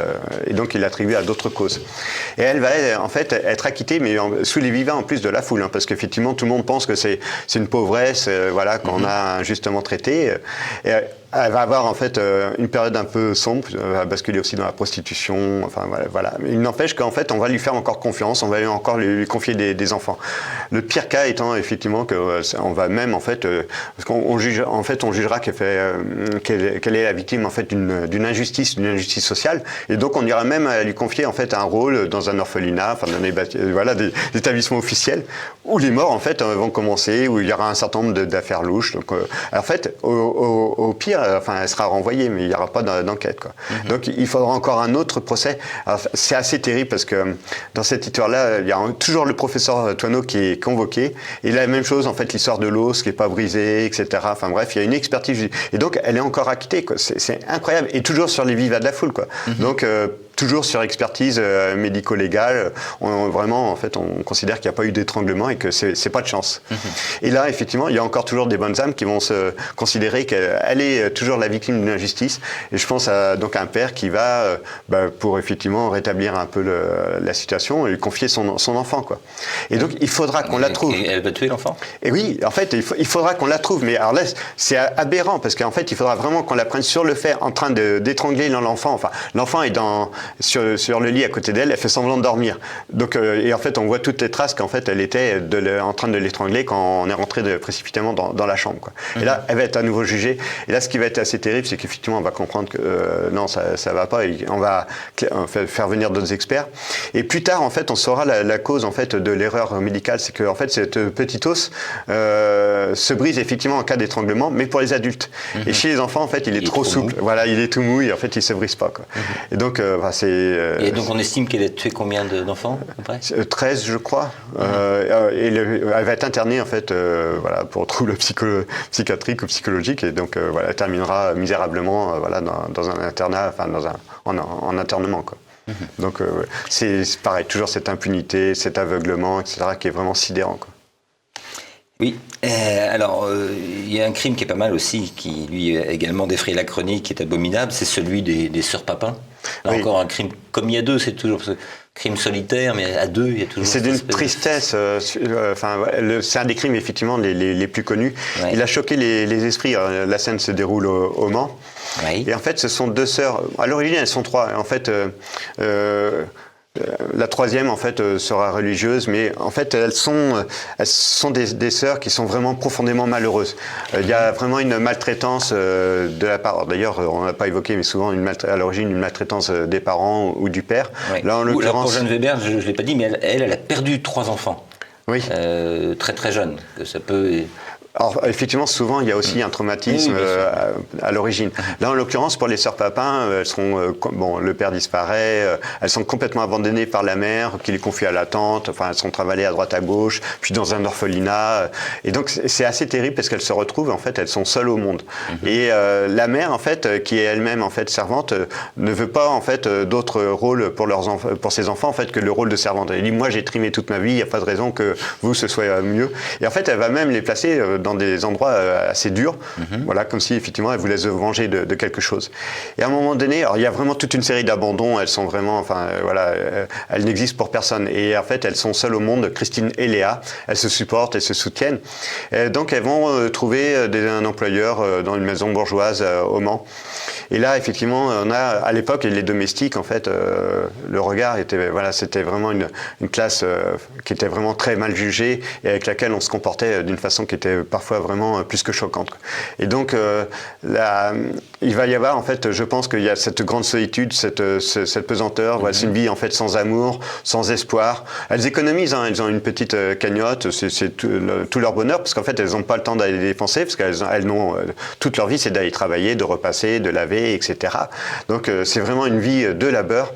et donc il l'attribue à d'autres causes. Et elle va en fait être acquittée, mais sous les vivants en plus de la foule, parce qu'effectivement tout le monde pense que c'est une pauvresse, voilà, qu'on a injustement traitée. Et elle va avoir en fait une période un peu sombre, elle va basculer aussi dans la prostitution, enfin voilà. Mais il n'empêche qu'en fait on va lui faire encore confiance, on va encore lui confier des enfants. Le pire cas étant effectivement qu'on va même en fait, parce qu'on juge, en fait on jugera qu'elle est la victime en fait d'une injustice sociale, et donc on ira même à lui confier en fait un rôle dans un orphelinat, enfin dans des établissements officiels où les morts en fait vont commencer, où il y aura un certain nombre d'affaires louches. Donc en fait au pire, enfin, elle sera renvoyée, mais il n'y aura pas d'enquête, quoi. Donc il faudra encore un autre procès. Alors, c'est assez terrible parce que dans cette histoire-là, il y a toujours le professeur Toineau qui est convoqué. Et la même chose, en fait, l'histoire de l'os qui n'est pas brisée, etc. Enfin bref, il y a une expertise. Et donc elle est encore acquittée, quoi. C'est incroyable. Et toujours sur les vivas de la foule, quoi. Donc toujours sur expertise médico-légale, vraiment, en fait, on considère qu'il n'y a pas eu d'étranglement et que c'est pas de chance. Et là, effectivement, il y a encore toujours des bonnes âmes qui vont se considérer qu'elle est toujours la victime d'une injustice. Et je pense à donc un père qui va, pour effectivement rétablir un peu la situation, lui confier son enfant, quoi. Et donc, il faudra qu'on la trouve. Et elle va tuer l'enfant ? Et oui, en fait, il faudra qu'on la trouve. Mais alors là, c'est aberrant parce qu'en fait, il faudra vraiment qu'on la prenne sur le fait en train d'étrangler l'enfant. Enfin, l'enfant est sur le lit à côté d'elle, elle fait semblant de dormir. Donc, et en fait, on voit toutes les traces qu'en fait, elle était en train de l'étrangler quand on est rentré précipitamment dans la chambre, quoi. Et là, elle va être à nouveau jugée. Et là, ce qui va être assez terrible, c'est qu'effectivement, on va comprendre que non, ça va pas. Et on va faire venir d'autres experts. Et plus tard, en fait, on saura la cause en fait de l'erreur médicale, c'est que en fait, cette petite os se brise effectivement en cas d'étranglement, mais pour les adultes. Et chez les enfants, en fait, il est trop souple. Voilà, il est tout mou et en fait, il se brise pas, quoi. Et donc, et donc on estime qu'elle a tué combien d'enfants à peu près ? 13, je crois. Et elle va être internée en fait, voilà, pour trouble psychiatrique ou psychologique, et donc voilà, elle terminera misérablement, voilà, dans un internat, enfin en internement, quoi. Donc c'est pareil, toujours cette impunité, cet aveuglement, etc., qui est vraiment sidérant, quoi. Oui, alors il y a un crime qui est pas mal aussi, qui lui également défraye la chronique, qui est abominable, c'est celui des sœurs Papin. Là encore un crime, comme il y a deux, c'est toujours ce crime solitaire, mais à deux, il y a toujours... C'est d'une tristesse, c'est un des crimes effectivement les plus connus. Ouais. Il a choqué les esprits. La scène se déroule au Mans. Ouais. Et en fait, ce sont deux sœurs, à l'origine elles sont trois, en fait... la troisième en fait sera religieuse, mais en fait elles sont des sœurs qui sont vraiment profondément malheureuses. Il y a vraiment une maltraitance de la part. D'ailleurs, on n'a pas évoqué, mais souvent à l'origine une maltraitance des parents ou du père. Oui. Là, en l'occurrence, pour Jeanne Weber, je ne l'ai pas dit, mais elle a perdu 3 enfants. Oui. Très très jeune. Que ça peut. Alors, effectivement, souvent, il y a aussi un traumatisme à l'origine. Là, en l'occurrence, pour les sœurs Papin, elles sont, le père disparaît, elles sont complètement abandonnées par la mère, qui les confie à la tante, enfin, elles sont travaillées à droite à gauche, puis dans un orphelinat. Et donc, c'est assez terrible parce qu'elles se retrouvent, en fait, elles sont seules au monde. Et la mère, en fait, qui est elle-même, en fait, servante, ne veut pas, en fait, d'autre rôle pour ses enfants, en fait, que le rôle de servante. Elle dit, moi, j'ai trimé toute ma vie, il n'y a pas de raison que vous, ce soit mieux. Et en fait, elle va même les placer dans des endroits assez durs, voilà, comme si effectivement elle voulait se venger de quelque chose. Et à un moment donné, alors il y a vraiment toute une série d'abandons, elles sont vraiment, enfin voilà, elles n'existent pour personne. Et en fait, elles sont seules au monde, Christine et Léa, elles se supportent, elles se soutiennent. Et donc elles vont trouver un employeur dans une maison bourgeoise au Mans. Et là, effectivement, on a à l'époque les domestiques, en fait, le regard était, voilà, c'était vraiment une classe qui était vraiment très mal jugée et avec laquelle on se comportait d'une façon qui était parfois vraiment plus que choquante. Et donc, il va y avoir, en fait, je pense qu'il y a cette grande solitude, cette pesanteur. Voilà, c'est une vie, en fait, sans amour, sans espoir. Elles économisent, hein, elles ont une petite cagnotte, c'est tout leur bonheur, parce qu'en fait, elles n'ont pas le temps d'aller dépenser, parce qu'elles n'ont toute leur vie, c'est d'aller travailler, de repasser, de laver, etc. Donc, c'est vraiment une vie de labeur.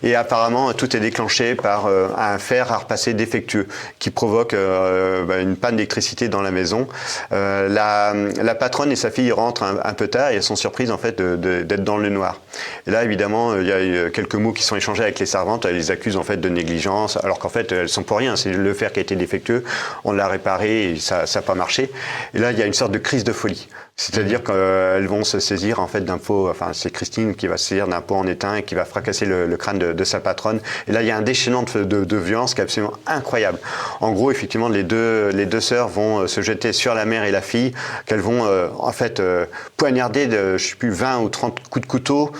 Et apparemment, tout est déclenché par un fer à repasser défectueux qui provoque une panne d'électricité dans la maison. La patronne et sa fille rentrent un peu tard et elles sont surprises en fait d'être dans le noir. Et là, évidemment, il y a quelques mots qui sont échangés avec les servantes. Elles les accusent en fait de négligence, alors qu'en fait, elles sont pour rien. C'est le fer qui a été défectueux. On l'a réparé et ça n'a pas marché. Et là, il y a une sorte de crise de folie. C'est-à-dire qu'elles vont se saisir en fait d'un faux pot, enfin c'est Christine qui va se saisir d'un pot en étain et qui va fracasser le crâne de sa patronne. Et là, il y a un déchaînement de violence qui est absolument incroyable. En gros, effectivement, les deux sœurs vont se jeter sur la mère et la fille, qu'elles vont en fait poignarder de, je sais plus, 20 ou 30 coups de couteau,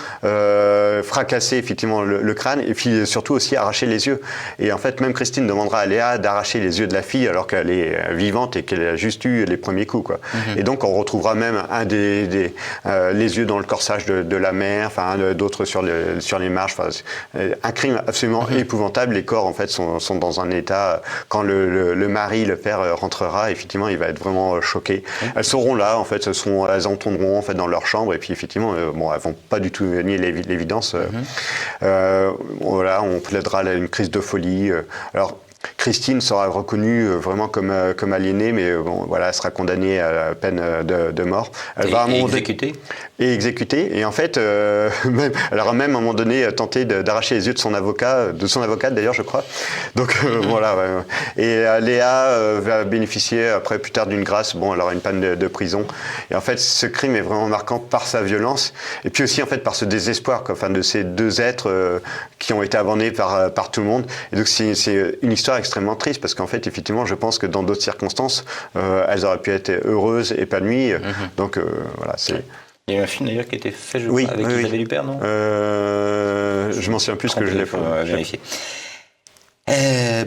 fracasser effectivement le crâne et puis surtout aussi arracher les yeux. Et en fait, même Christine demandera à Léa d'arracher les yeux de la fille alors qu'elle est vivante et qu'elle a juste eu les premiers coups, quoi. Et donc, on retrouvera même les yeux dans le corsage de la mère, enfin d'autres sur les marches. Enfin, un crime absolument épouvantable. Les corps en fait sont dans un état. Quand le mari, le père rentrera, effectivement, il va être vraiment choqué. Elles seront là, en fait, elles entendront en fait dans leur chambre et puis effectivement, bon, elles vont pas du tout nier l'évidence. Voilà, on plaidera une crise de folie. Alors, Christine sera reconnue vraiment comme aliénée, mais bon, voilà, elle sera condamnée à la peine de mort. Elle va exécutée. Et exécutée. Et en fait, elle aura même à un moment donné tenté d'arracher les yeux de son avocate d'ailleurs, je crois. Donc voilà. Ouais. Et Léa va bénéficier après plus tard d'une grâce. Bon, elle aura une peine de prison. Et en fait, ce crime est vraiment marquant par sa violence et puis aussi en fait par ce désespoir, quoi, enfin, de ces deux êtres qui ont été abandonnés par tout le monde. Et donc c'est une histoire extrêmement triste parce qu'en fait, effectivement, je pense que dans d'autres circonstances, elles auraient pu être heureuses, épanouies. Donc voilà, c'est. Il y a eu un film d'ailleurs qui a été fait, je crois, avec Isabelle Huppert, non je m'en souviens plus que je l'ai fait. Vérifier.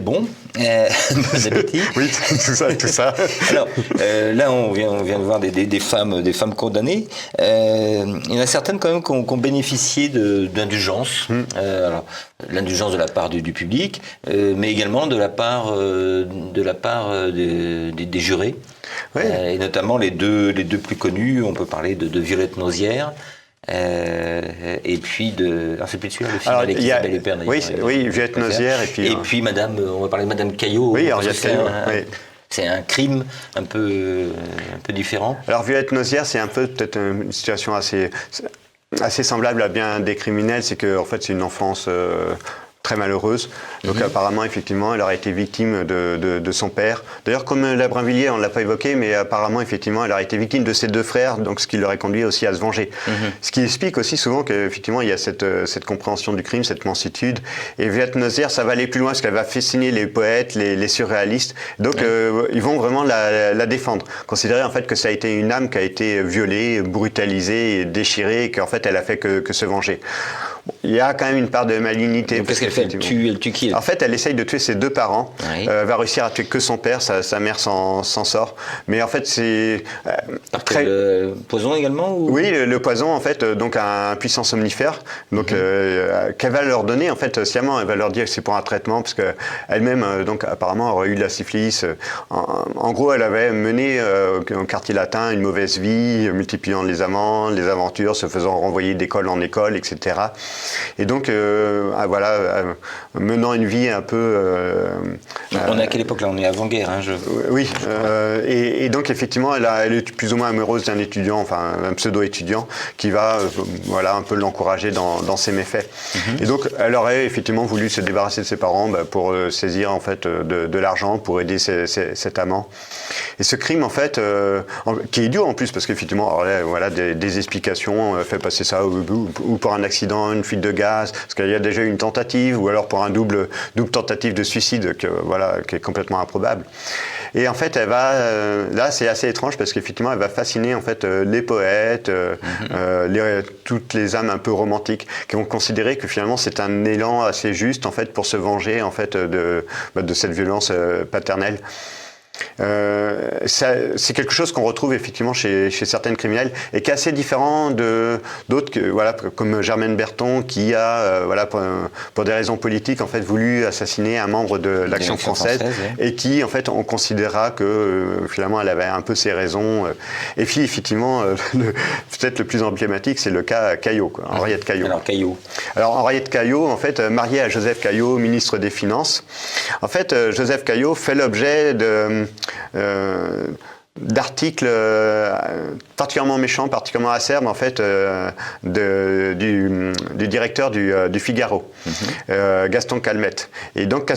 Bon appétit. Oui, tout ça. Alors, là, on vient de voir des femmes condamnées. Il y en a certaines quand même qui ont bénéficié d'indulgence. Alors, l'indulgence de la part du public, mais également de la part des jurés. Oui. Et notamment les deux plus connus, on peut parler de Violette Nozière. Et puis alors c'est plus celui-là, le film avec Isabelle Huppert. Oui, Violette Nozière. Et puis on va parler de Madame Caillot. Oui, Henriette Caillot. C'est un crime un peu différent. Alors Violette Nozière, c'est un peu peut-être une situation assez semblable à bien des criminels, c'est que en fait c'est une enfance très malheureuse. Donc apparemment, effectivement, elle aurait été victime de son père. D'ailleurs, comme la Brinvilliers, on ne l'a pas évoqué, mais apparemment, effectivement, elle aurait été victime de ses deux frères, donc ce qui l'aurait conduit aussi à se venger. Ce qui explique aussi souvent qu'effectivement, il y a cette compréhension du crime, cette mansuétude. Et Violette Nozière, ça va aller plus loin, parce qu'elle va fasciner les poètes, les surréalistes. Donc, ils vont vraiment la défendre. Considérer en fait que ça a été une âme qui a été violée, brutalisée, déchirée, et qu'en fait, elle a fait que se venger. Il y a quand même une part de malignité. Qu'est-ce qu'elle fait ? Elle tue qui ? En fait, elle essaye de tuer ses deux parents. Oui. Elle va réussir à tuer que son père, sa mère s'en sort. Mais en fait, c'est très... Le poison également ou... Oui, le poison, en fait, donc un puissant somnifère, donc qu'elle va leur donner, en fait, sciemment. Elle va leur dire que c'est pour un traitement, parce que elle-même, donc apparemment, aurait eu de la syphilis. En gros, elle avait mené en quartier latin une mauvaise vie, multipliant les amants, les aventures, se faisant renvoyer d'école en école, etc. Et donc, voilà, menant une vie un peu... on est à quelle époque là ? On est avant-guerre, hein, Oui, et donc effectivement, elle est plus ou moins amoureuse d'un étudiant, enfin un pseudo-étudiant, qui va voilà, un peu l'encourager dans ses méfaits. Et donc, elle aurait effectivement voulu se débarrasser de ses parents pour saisir en fait de l'argent, pour aider cet amant. Et ce crime, en fait, qui est idiot en plus, parce qu'effectivement, voilà, des explications, fait passer ça ou pour un accident, une fuite de gaz, parce qu'il y a déjà eu une tentative, ou alors pour un double tentative de suicide qui est complètement improbable. Et en fait, elle va là, c'est assez étrange parce qu'effectivement, elle va fasciner en fait les poètes, toutes les âmes un peu romantiques, qui vont considérer que finalement c'est un élan assez juste en fait pour se venger en fait de cette violence paternelle. C'est quelque chose qu'on retrouve effectivement chez certaines criminelles et qui est assez différent d'autres, voilà, comme Germaine Berton qui a voilà, pour des raisons politiques en fait voulu assassiner un membre de l'Action française et qui en fait on considérera que finalement elle avait un peu ses raisons. Et puis effectivement peut-être le plus emblématique c'est le cas Caillot, Henriette Caillot. Alors Henriette Caillot en fait mariée à Joseph Caillot, ministre des Finances. En fait Joseph Caillot fait l'objet d'articles particulièrement méchants, particulièrement acerbes en fait du directeur du Figaro, Gaston Calmette. Et donc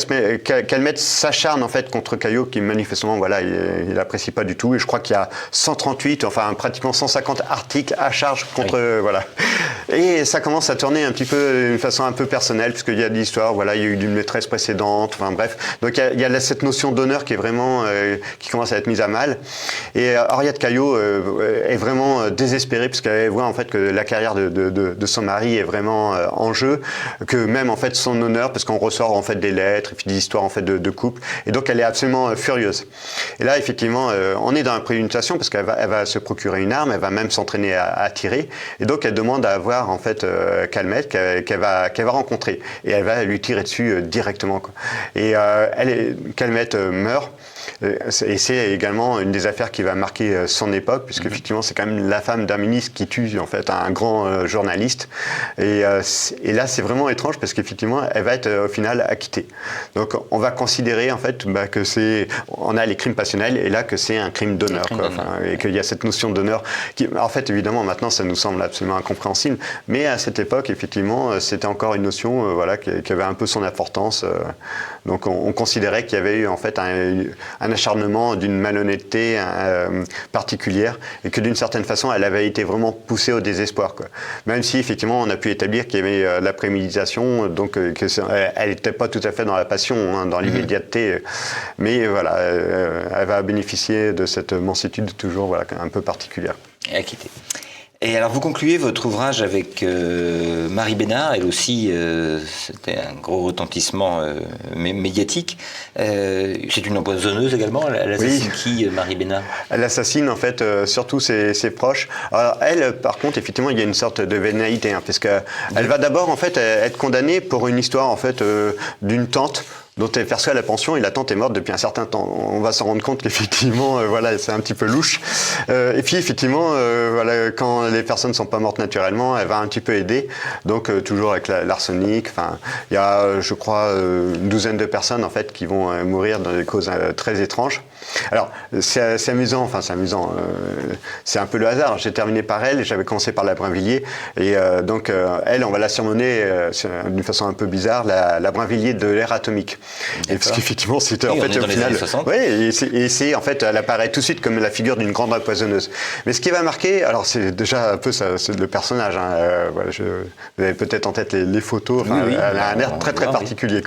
Calmette s'acharne en fait contre Caillaux qui manifestement voilà il apprécie pas du tout. Et je crois qu'il y a 138, enfin pratiquement 150 articles à charge contre voilà. Et ça commence à tourner un petit peu d'une façon un peu personnelle puisqu'il y a de l'histoire. Voilà, il y a eu une maîtresse précédente. Enfin bref. Donc il y a cette notion d'honneur qui est vraiment qui commence à être mise à mal. Et Henriette Caillaux est vraiment désespérée puisqu'elle voit en fait que la carrière de son mari est vraiment en jeu, que même en fait son honneur, parce qu'on ressort en fait des lettres et puis des histoires en fait de couple. Et donc elle est absolument furieuse. Et là effectivement, on est dans la préméditation parce qu'elle va se procurer une arme, elle va même s'entraîner à tirer. Et donc elle demande à avoir en fait Calmette qu'elle va rencontrer et elle va lui tirer dessus directement quoi. Et Calmette meurt. Et c'est également une des affaires qui va marquer son époque, puisque effectivement c'est quand même la femme d'un ministre qui tue en fait un grand journaliste. Et là c'est vraiment étrange parce qu'effectivement elle va être au final acquittée. Donc on va considérer en fait on a les crimes passionnels et là que c'est un crime d'honneur, et qu'il y a cette notion d'honneur qui, en fait évidemment maintenant ça nous semble absolument incompréhensible, mais à cette époque effectivement c'était encore une notion qui avait un peu son importance. Donc on considérait qu'il y avait eu en fait un acharnement d'une malhonnêteté particulière et que d'une certaine façon elle avait été vraiment poussée au désespoir quoi. Même si effectivement on a pu établir qu'il y avait la préméditation, donc elle n'était pas tout à fait dans la passion, dans l'immédiateté, mais voilà, elle va bénéficier de cette mansuétude toujours voilà, un peu particulière. Et acquittée. Et alors vous concluez votre ouvrage avec Marie Bénard, elle aussi c'était un gros retentissement médiatique. C'est une empoisonneuse également, elle assassine qui Marie Bénard? Elle assassine en fait surtout ses proches. Alors elle par contre effectivement il y a une sorte de vénéalité parce qu'elle va d'abord en fait être condamnée pour une histoire en fait d'une tante dont elle perçoit la pension et la tante est morte depuis un certain temps. On va s'en rendre compte qu'effectivement, voilà, c'est un petit peu louche. Et puis effectivement, voilà, quand les personnes ne sont pas mortes naturellement, elle va un petit peu aider. Donc toujours avec l'arsenic. Enfin, il y a, je crois, une douzaine de personnes en fait qui vont mourir dans des causes très étranges. Alors c'est amusant. Enfin, c'est amusant. C'est un peu le hasard. J'ai terminé par elle. J'avais commencé par la Brinvilliers. Et donc elle, on va la surnommer d'une façon un peu bizarre, la Brinvilliers de l'ère atomique. Et parce qu'effectivement, c'était en fait au final. Oui, et c'est en fait, elle apparaît tout de suite comme la figure d'une grande empoisonneuse. Mais ce qui va marquer, alors c'est déjà un peu ça, c'est le personnage. Voilà, vous avez peut-être en tête les photos. Enfin, elle a un air très particulier.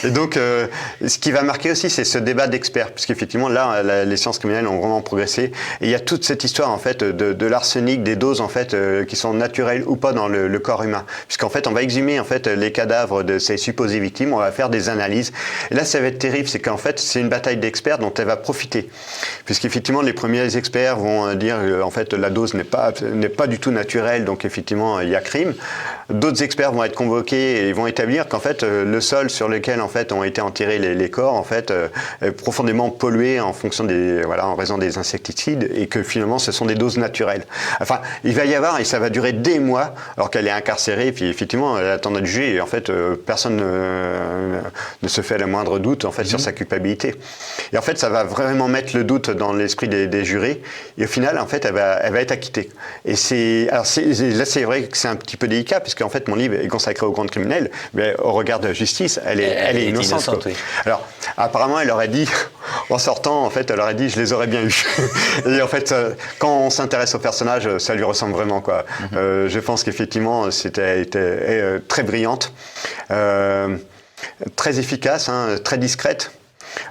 Et donc, ce qui va marquer aussi, c'est ce débat d'experts, puisqu'effectivement là, les sciences criminelles ont vraiment progressé. Et il y a toute cette histoire en fait de l'arsenic, des doses en fait qui sont naturelles ou pas dans le corps humain, puisqu'en fait, on va exhumer en fait les cadavres de ces supposées victimes, on va faire des analyses. Et là, ça va être terrible, c'est qu'en fait, c'est une bataille d'experts dont elle va profiter. Puisqu'effectivement, les premiers experts vont dire en fait, la dose n'est pas du tout naturelle, donc effectivement, il y a crime. D'autres experts vont être convoqués et vont établir qu'en fait, le sol sur lequel en fait, ont été enterrés les corps en fait, est profondément pollué en raison des insecticides et que finalement, ce sont des doses naturelles. Enfin, il va y avoir, et ça va durer des mois, alors qu'elle est incarcérée, et puis effectivement, elle attend d'être jugée, et en fait, personne ne se fait le moindre doute en fait sur sa culpabilité. Et en fait, ça va vraiment mettre le doute dans l'esprit des jurés. Et au final, en fait, elle va être acquittée. Et là, c'est vrai que c'est un petit peu délicat, puisque en fait, mon livre est consacré aux grandes criminelles, mais au regard de la justice, elle est innocente. Oui. Alors, apparemment, elle aurait dit, en sortant, en fait, elle aurait dit, je les aurais bien eus. Et en fait, quand on s'intéresse au personnage, ça lui ressemble vraiment, quoi. Je pense qu'effectivement, c'était très brillante. Très efficace, très discrète.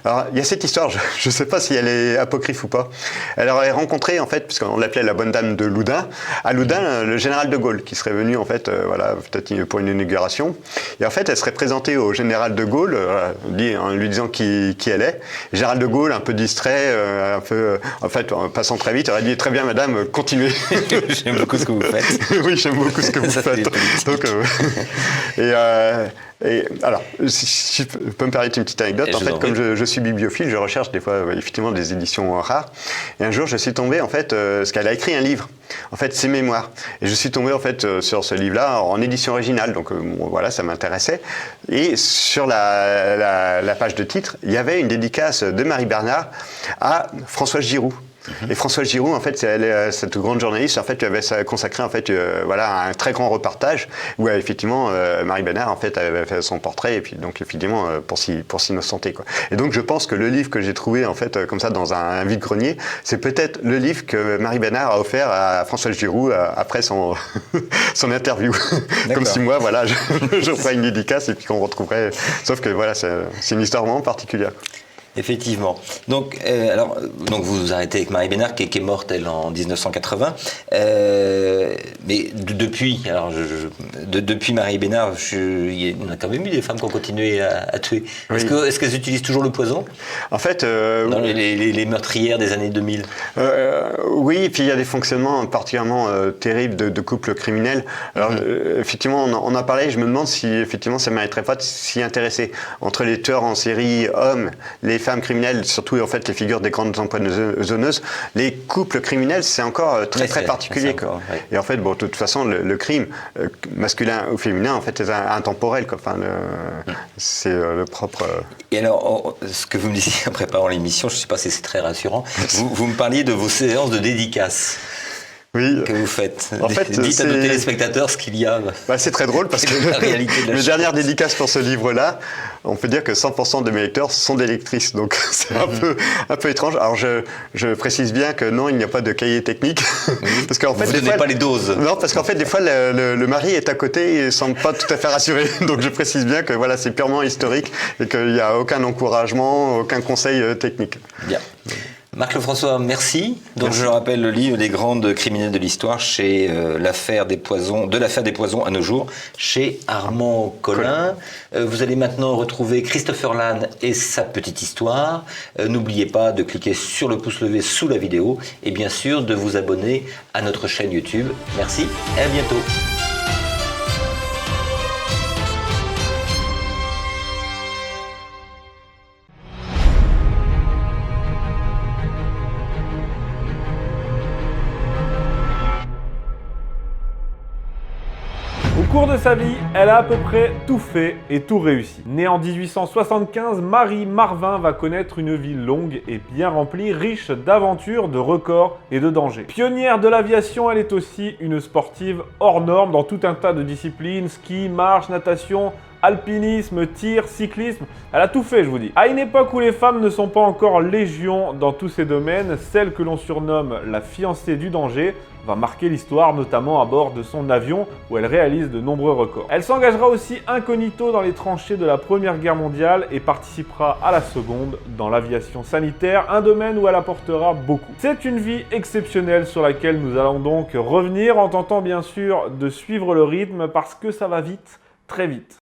Alors, il y a cette histoire, je ne sais pas si elle est apocryphe ou pas. Elle aurait rencontré, en fait, puisqu'on l'appelait la bonne dame de Loudun, à Loudun, le général de Gaulle, qui serait venu, en fait, peut-être pour une inauguration. Et en fait, elle serait présentée au général de Gaulle, en lui disant qui elle est. Le général de Gaulle, un peu distrait, en fait, en passant très vite, aurait dit, très bien, madame, continuez. J'aime beaucoup ce que vous faites. Oui, j'aime beaucoup ce que vous faites. Donc, et alors, si je peux me permettre une petite anecdote, en fait, comme je suis bibliophile, je recherche des fois effectivement des éditions rares. Et un jour, je suis tombé en fait, parce qu'elle a écrit un livre, en fait, ses mémoires. Et je suis tombé en fait sur ce livre-là en édition originale. Donc voilà, ça m'intéressait. Et sur la page de titre, il y avait une dédicace de Marie Bernard à Françoise Giroud. Et Françoise Giroud, en fait, cette grande journaliste, en fait, avait consacré en fait, un très grand reportage où effectivement Marie Bénard en fait avait fait son portrait et puis donc effectivement pour s'innocenter quoi. Et donc je pense que le livre que j'ai trouvé en fait comme ça dans un vide-grenier, c'est peut-être le livre que Marie Bénard a offert à Françoise Giroud après son interview. Comme si moi voilà je ferais une dédicace et puis qu'on retrouverait. Sauf que voilà c'est une histoire vraiment particulière. Effectivement. Donc vous vous arrêtez avec Marie Bénard qui est morte elle en 1980. Mais depuis Marie Bénard, il y en a quand même eu des femmes qui ont continué à tuer. Oui. Est-ce qu'elles utilisent toujours le poison ? En fait, dans les meurtrières des années 2000. Oui, et puis il y a des fonctionnements particulièrement terribles de couples criminels. Alors effectivement, on en parlait. Je me demande si effectivement ça ne mériterait pas de s'y intéresser entre les tueurs en série hommes, les femmes criminelles, surtout en fait les figures des grandes empoisonneuses, les couples criminels, c'est encore très particulier. Quoi. Ouais. Et en fait, bon, de toute façon, le crime, masculin ou féminin, en fait, c'est intemporel. Quoi. Enfin, c'est le propre. Et alors, ce que vous me disiez en préparant l'émission, je ne sais pas si c'est très rassurant, vous me parliez de vos séances de dédicaces. Oui. Que vous faites. En fait, dites à nos téléspectateurs ce qu'il y a. C'est très drôle parce que mes dernières dédicaces pour ce livre-là, on peut dire que 100% de mes lecteurs sont des lectrices, donc c'est un peu étrange. Alors je précise bien que non, il n'y a pas de cahier technique. Parce qu'en fait, vous ne donnez pas les doses. Non, parce qu'en fait, des fois, le mari est à côté et ne semble pas tout à fait rassuré. Donc je précise bien que voilà, c'est purement historique et qu'il n'y a aucun encouragement, aucun conseil technique. Bien. Marc Lefrançois, merci. Donc je rappelle le livre des grandes criminelles de l'histoire chez l'affaire des poisons à nos jours, chez Armand Collin. Vous allez maintenant retrouver Christopher Lann et sa petite histoire. N'oubliez pas de cliquer sur le pouce levé sous la vidéo et bien sûr de vous abonner à notre chaîne YouTube. Merci et à bientôt. Au cours de sa vie, elle a à peu près tout fait et tout réussi. Née en 1875, Marie Marvin va connaître une vie longue et bien remplie, riche d'aventures, de records et de dangers. Pionnière de l'aviation, elle est aussi une sportive hors norme dans tout un tas de disciplines, ski, marche, natation, alpinisme, tir, cyclisme, elle a tout fait je vous dis. À une époque où les femmes ne sont pas encore légion dans tous ces domaines, celle que l'on surnomme la fiancée du danger va marquer l'histoire, notamment à bord de son avion où elle réalise de nombreux records. Elle s'engagera aussi incognito dans les tranchées de la Première Guerre mondiale et participera à la Seconde dans l'aviation sanitaire, un domaine où elle apportera beaucoup. C'est une vie exceptionnelle sur laquelle nous allons donc revenir en tentant bien sûr de suivre le rythme parce que ça va vite, très vite.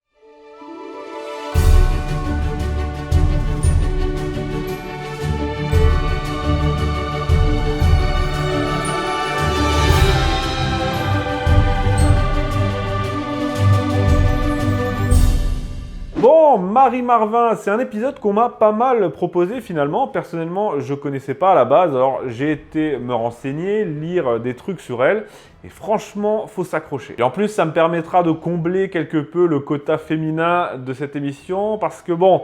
Bon, Marie Marvin, c'est un épisode qu'on m'a pas mal proposé finalement. Personnellement, je connaissais pas à la base, alors j'ai été me renseigner, lire des trucs sur elle, et franchement, faut s'accrocher. Et en plus, ça me permettra de combler quelque peu le quota féminin de cette émission, parce que bon,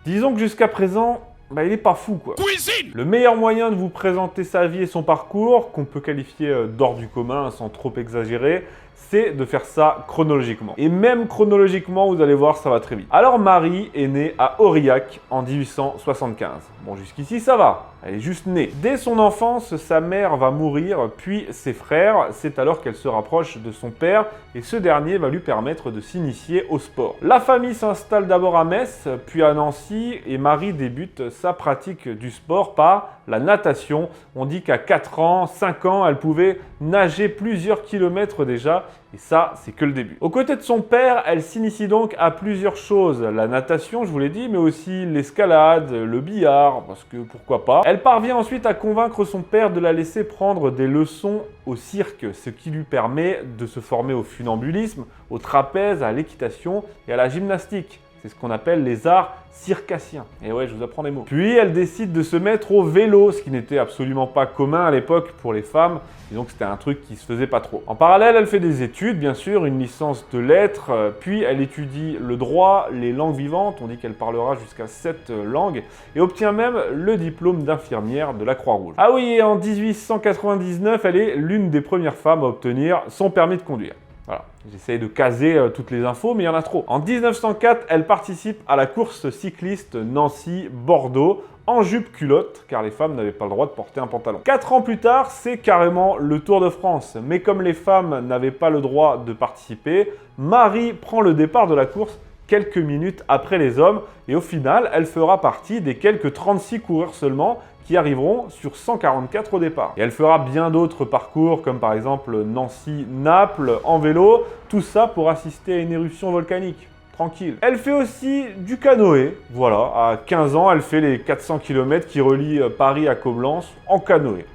disons que jusqu'à présent, il est pas fou quoi. Cuisine. Le meilleur moyen de vous présenter sa vie et son parcours, qu'on peut qualifier d'hors du commun sans trop exagérer, c'est de faire ça chronologiquement. Et même chronologiquement, vous allez voir, ça va très vite. Alors Marie est née à Aurillac en 1875. Bon, jusqu'ici ça va, elle est juste née. Dès son enfance, sa mère va mourir, puis ses frères. C'est alors qu'elle se rapproche de son père et ce dernier va lui permettre de s'initier au sport. La famille s'installe d'abord à Metz, puis à Nancy et Marie débute sa pratique du sport par la natation. On dit qu'à 4 ans, 5 ans, elle pouvait nager plusieurs kilomètres déjà. Et ça, c'est que le début. Aux côtés de son père, elle s'initie donc à plusieurs choses. La natation, je vous l'ai dit, mais aussi l'escalade, le billard, parce que pourquoi pas. Elle parvient ensuite à convaincre son père de la laisser prendre des leçons au cirque, ce qui lui permet de se former au funambulisme, au trapèze, à l'équitation et à la gymnastique. C'est ce qu'on appelle les arts circassiens. Et ouais, je vous apprends des mots. Puis elle décide de se mettre au vélo, ce qui n'était absolument pas commun à l'époque pour les femmes. Disons que c'était un truc qui se faisait pas trop. En parallèle, elle fait des études, bien sûr, une licence de lettres, puis elle étudie le droit, les langues vivantes, on dit qu'elle parlera jusqu'à 7 langues, et obtient même le diplôme d'infirmière de la Croix-Rouge. Ah oui, et en 1899, elle est l'une des premières femmes à obtenir son permis de conduire. Voilà, j'essaye de caser toutes les infos, mais il y en a trop. En 1904, elle participe à la course cycliste Nancy-Bordeaux en jupe-culotte, car les femmes n'avaient pas le droit de porter un pantalon. 4 ans plus tard, c'est carrément le Tour de France. Mais comme les femmes n'avaient pas le droit de participer, Marie prend le départ de la course quelques minutes après les hommes, et au final, elle fera partie des quelques 36 coureurs seulement qui arriveront sur 144 au départ. Et elle fera bien d'autres parcours, comme par exemple Nancy-Naples en vélo, tout ça pour assister à une éruption volcanique. Tranquille. Elle fait aussi du canoë. Voilà, à 15 ans, elle fait les 400 km qui relient Paris à Coblence en canoë.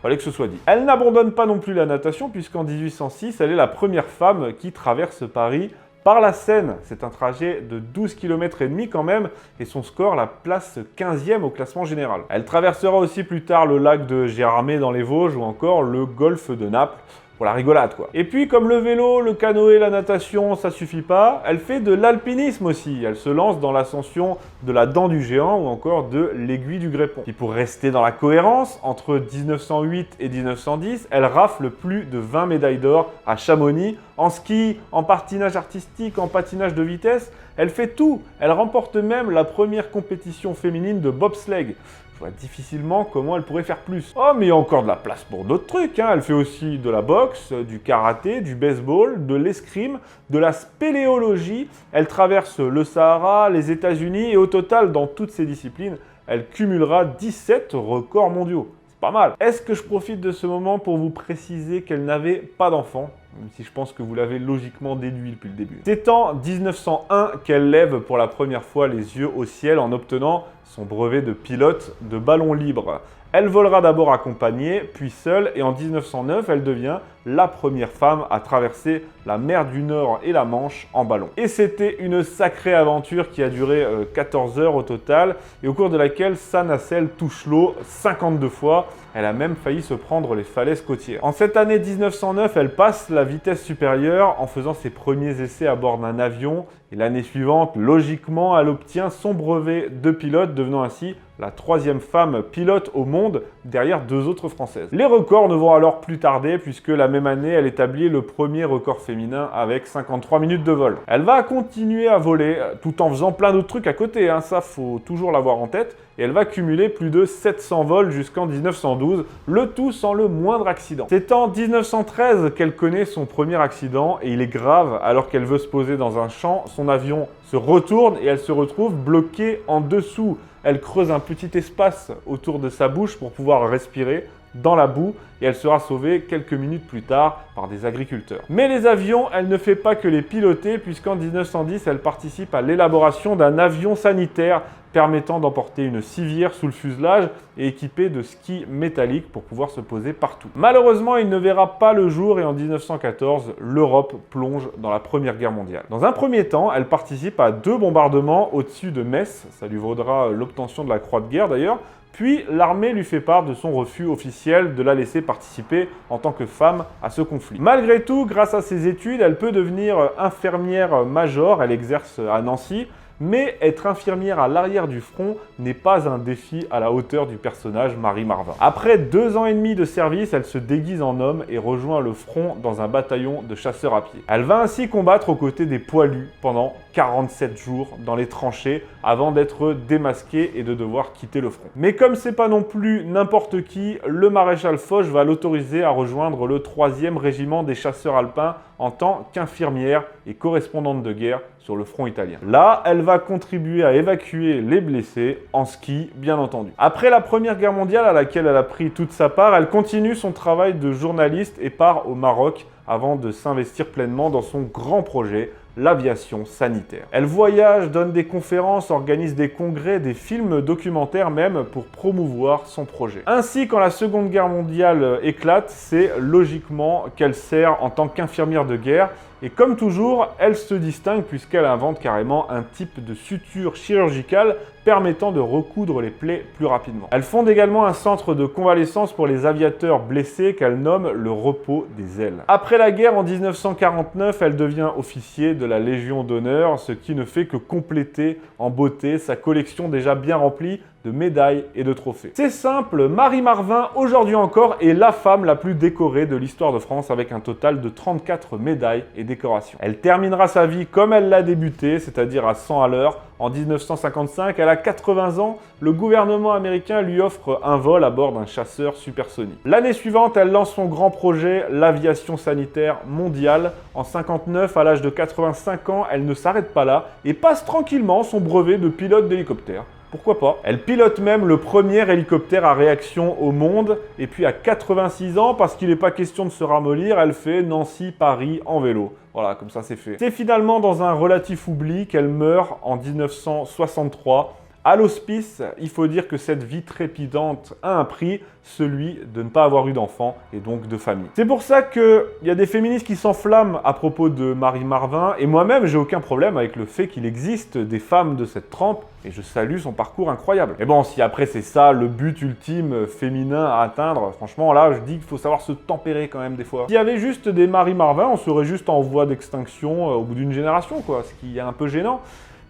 Fallait que ce soit dit. Elle n'abandonne pas non plus la natation, puisqu'en 1806, elle est la première femme qui traverse Paris par la Seine. C'est un trajet de 12 km et demi quand même, et son score la place 15e au classement général. Elle traversera aussi plus tard le lac de Gérardmer dans les Vosges ou encore le golfe de Naples. Pour la rigolade quoi. Et puis comme le vélo, le canoë, la natation, ça suffit pas, elle fait de l'alpinisme aussi. Elle se lance dans l'ascension de la Dent du Géant ou encore de l'Aiguille du Grépon. Et pour rester dans la cohérence, entre 1908 et 1910, elle rafle plus de 20 médailles d'or à Chamonix, en ski, en patinage artistique, en patinage de vitesse. Elle fait tout. Elle remporte même la première compétition féminine de bobsleigh. Je vois difficilement comment elle pourrait faire plus. Oh, mais il y a encore de la place pour d'autres trucs, hein. Elle fait aussi de la boxe, du karaté, du baseball, de l'escrime, de la spéléologie. Elle traverse le Sahara, les États-Unis et au total, dans toutes ces disciplines, elle cumulera 17 records mondiaux. C'est pas mal. Est-ce que je profite de ce moment pour vous préciser qu'elle n'avait pas d'enfant ? Même si je pense que vous l'avez logiquement déduit depuis le début. C'est en 1901 qu'elle lève pour la première fois les yeux au ciel en obtenant son brevet de pilote de ballon libre. Elle volera d'abord accompagnée, puis seule, et en 1909, elle devient la première femme à traverser la mer du Nord et la Manche en ballon. Et c'était une sacrée aventure qui a duré 14 heures au total, et au cours de laquelle sa nacelle touche l'eau 52 fois. Elle a même failli se prendre les falaises côtières. En cette année 1909, elle passe la vitesse supérieure en faisant ses premiers essais à bord d'un avion. Et l'année suivante, logiquement, elle obtient son brevet de pilote, devenant ainsi la 3e femme pilote au monde, derrière 2 autres françaises. Les records ne vont alors plus tarder, puisque la même année, elle établit le premier record féminin avec 53 minutes de vol. Elle va continuer à voler, tout en faisant plein d'autres trucs à côté, hein, ça faut toujours l'avoir en tête, et elle va cumuler plus de 700 vols jusqu'en 1912, le tout sans le moindre accident. C'est en 1913 qu'elle connaît son premier accident, et il est grave. Alors qu'elle veut se poser dans un champ, son avion se retourne et elle se retrouve bloquée en dessous. Elle creuse un petit espace autour de sa bouche pour pouvoir respirer dans la boue et elle sera sauvée quelques minutes plus tard par des agriculteurs. Mais les avions, elle ne fait pas que les piloter, puisqu'en 1910, elle participe à l'élaboration d'un avion sanitaire permettant d'emporter une civière sous le fuselage et équipé de skis métalliques pour pouvoir se poser partout. Malheureusement, il ne verra pas le jour et en 1914, l'Europe plonge dans la Première Guerre mondiale. Dans un premier temps, elle participe à 2 bombardements au-dessus de Metz, ça lui vaudra l'obtention de la Croix de guerre d'ailleurs. Puis l'armée lui fait part de son refus officiel de la laisser participer en tant que femme à ce conflit. Malgré tout, grâce à ses études, elle peut devenir infirmière major, elle exerce à Nancy, mais être infirmière à l'arrière du front n'est pas un défi à la hauteur du personnage Marie Marvin. Après 2 ans et demi de service, elle se déguise en homme et rejoint le front dans un bataillon de chasseurs à pied. Elle va ainsi combattre aux côtés des poilus pendant 47 jours dans les tranchées avant d'être démasquée et de devoir quitter le front. Mais comme c'est pas non plus n'importe qui, le maréchal Foch va l'autoriser à rejoindre le 3e régiment des chasseurs alpins en tant qu'infirmière et correspondante de guerre sur le front italien. Là, elle va contribuer à évacuer les blessés, en ski bien entendu. Après la Première Guerre mondiale à laquelle elle a pris toute sa part, elle continue son travail de journaliste et part au Maroc avant de s'investir pleinement dans son grand projet, l'aviation sanitaire. Elle voyage, donne des conférences, organise des congrès, des films documentaires même pour promouvoir son projet. Ainsi, quand la Seconde Guerre mondiale éclate, c'est logiquement qu'elle sert en tant qu'infirmière de guerre Et comme toujours, elle se distingue puisqu'elle invente carrément un type de suture chirurgicale permettant de recoudre les plaies plus rapidement. Elle fonde également un centre de convalescence pour les aviateurs blessés qu'elle nomme le repos des ailes. Après la guerre, en 1949, elle devient officier de la Légion d'honneur, ce qui ne fait que compléter en beauté sa collection déjà bien remplie de médailles et de trophées. C'est simple, Marie Marvin, aujourd'hui encore, est la femme la plus décorée de l'histoire de France avec un total de 34 médailles et décorations. Elle terminera sa vie comme elle l'a débuté, c'est-à-dire à 100 à l'heure. En 1955, elle a 80 ans, le gouvernement américain lui offre un vol à bord d'un chasseur supersonique. L'année suivante, elle lance son grand projet, l'aviation sanitaire mondiale. En 59, à l'âge de 85 ans, elle ne s'arrête pas là et passe tranquillement son brevet de pilote d'hélicoptère. Pourquoi pas? Elle pilote même le premier hélicoptère à réaction au monde. Et puis à 86 ans, parce qu'il n'est pas question de se ramollir, elle fait Nancy-Paris en vélo. Voilà, comme ça c'est fait. C'est finalement dans un relatif oubli qu'elle meurt en 1963. À l'hospice, il faut dire que cette vie trépidante a un prix, celui de ne pas avoir eu d'enfant et donc de famille. C'est pour ça qu'il y a des féministes qui s'enflamment à propos de Marie Marvin, et moi-même, j'ai aucun problème avec le fait qu'il existe des femmes de cette trempe, et je salue son parcours incroyable. Et bon, si après c'est ça le but ultime féminin à atteindre, franchement là, je dis qu'il faut savoir se tempérer quand même des fois. S'il y avait juste des Marie Marvin, on serait juste en voie d'extinction au bout d'une génération, quoi, ce qui est un peu gênant.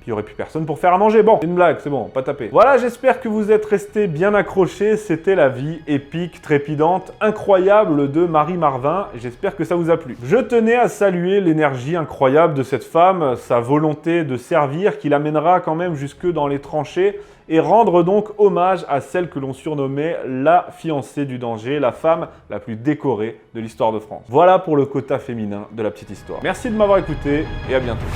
Puis il n'y aurait plus personne pour faire à manger. Bon, c'est une blague, c'est bon, pas taper. Voilà, j'espère que vous êtes restés bien accrochés. C'était la vie épique, trépidante, incroyable de Marie Marvin. J'espère que ça vous a plu. Je tenais à saluer l'énergie incroyable de cette femme, sa volonté de servir qui l'amènera quand même jusque dans les tranchées et rendre donc hommage à celle que l'on surnommait la fiancée du danger, la femme la plus décorée de l'histoire de France. Voilà pour le quota féminin de la petite histoire. Merci de m'avoir écouté et à bientôt.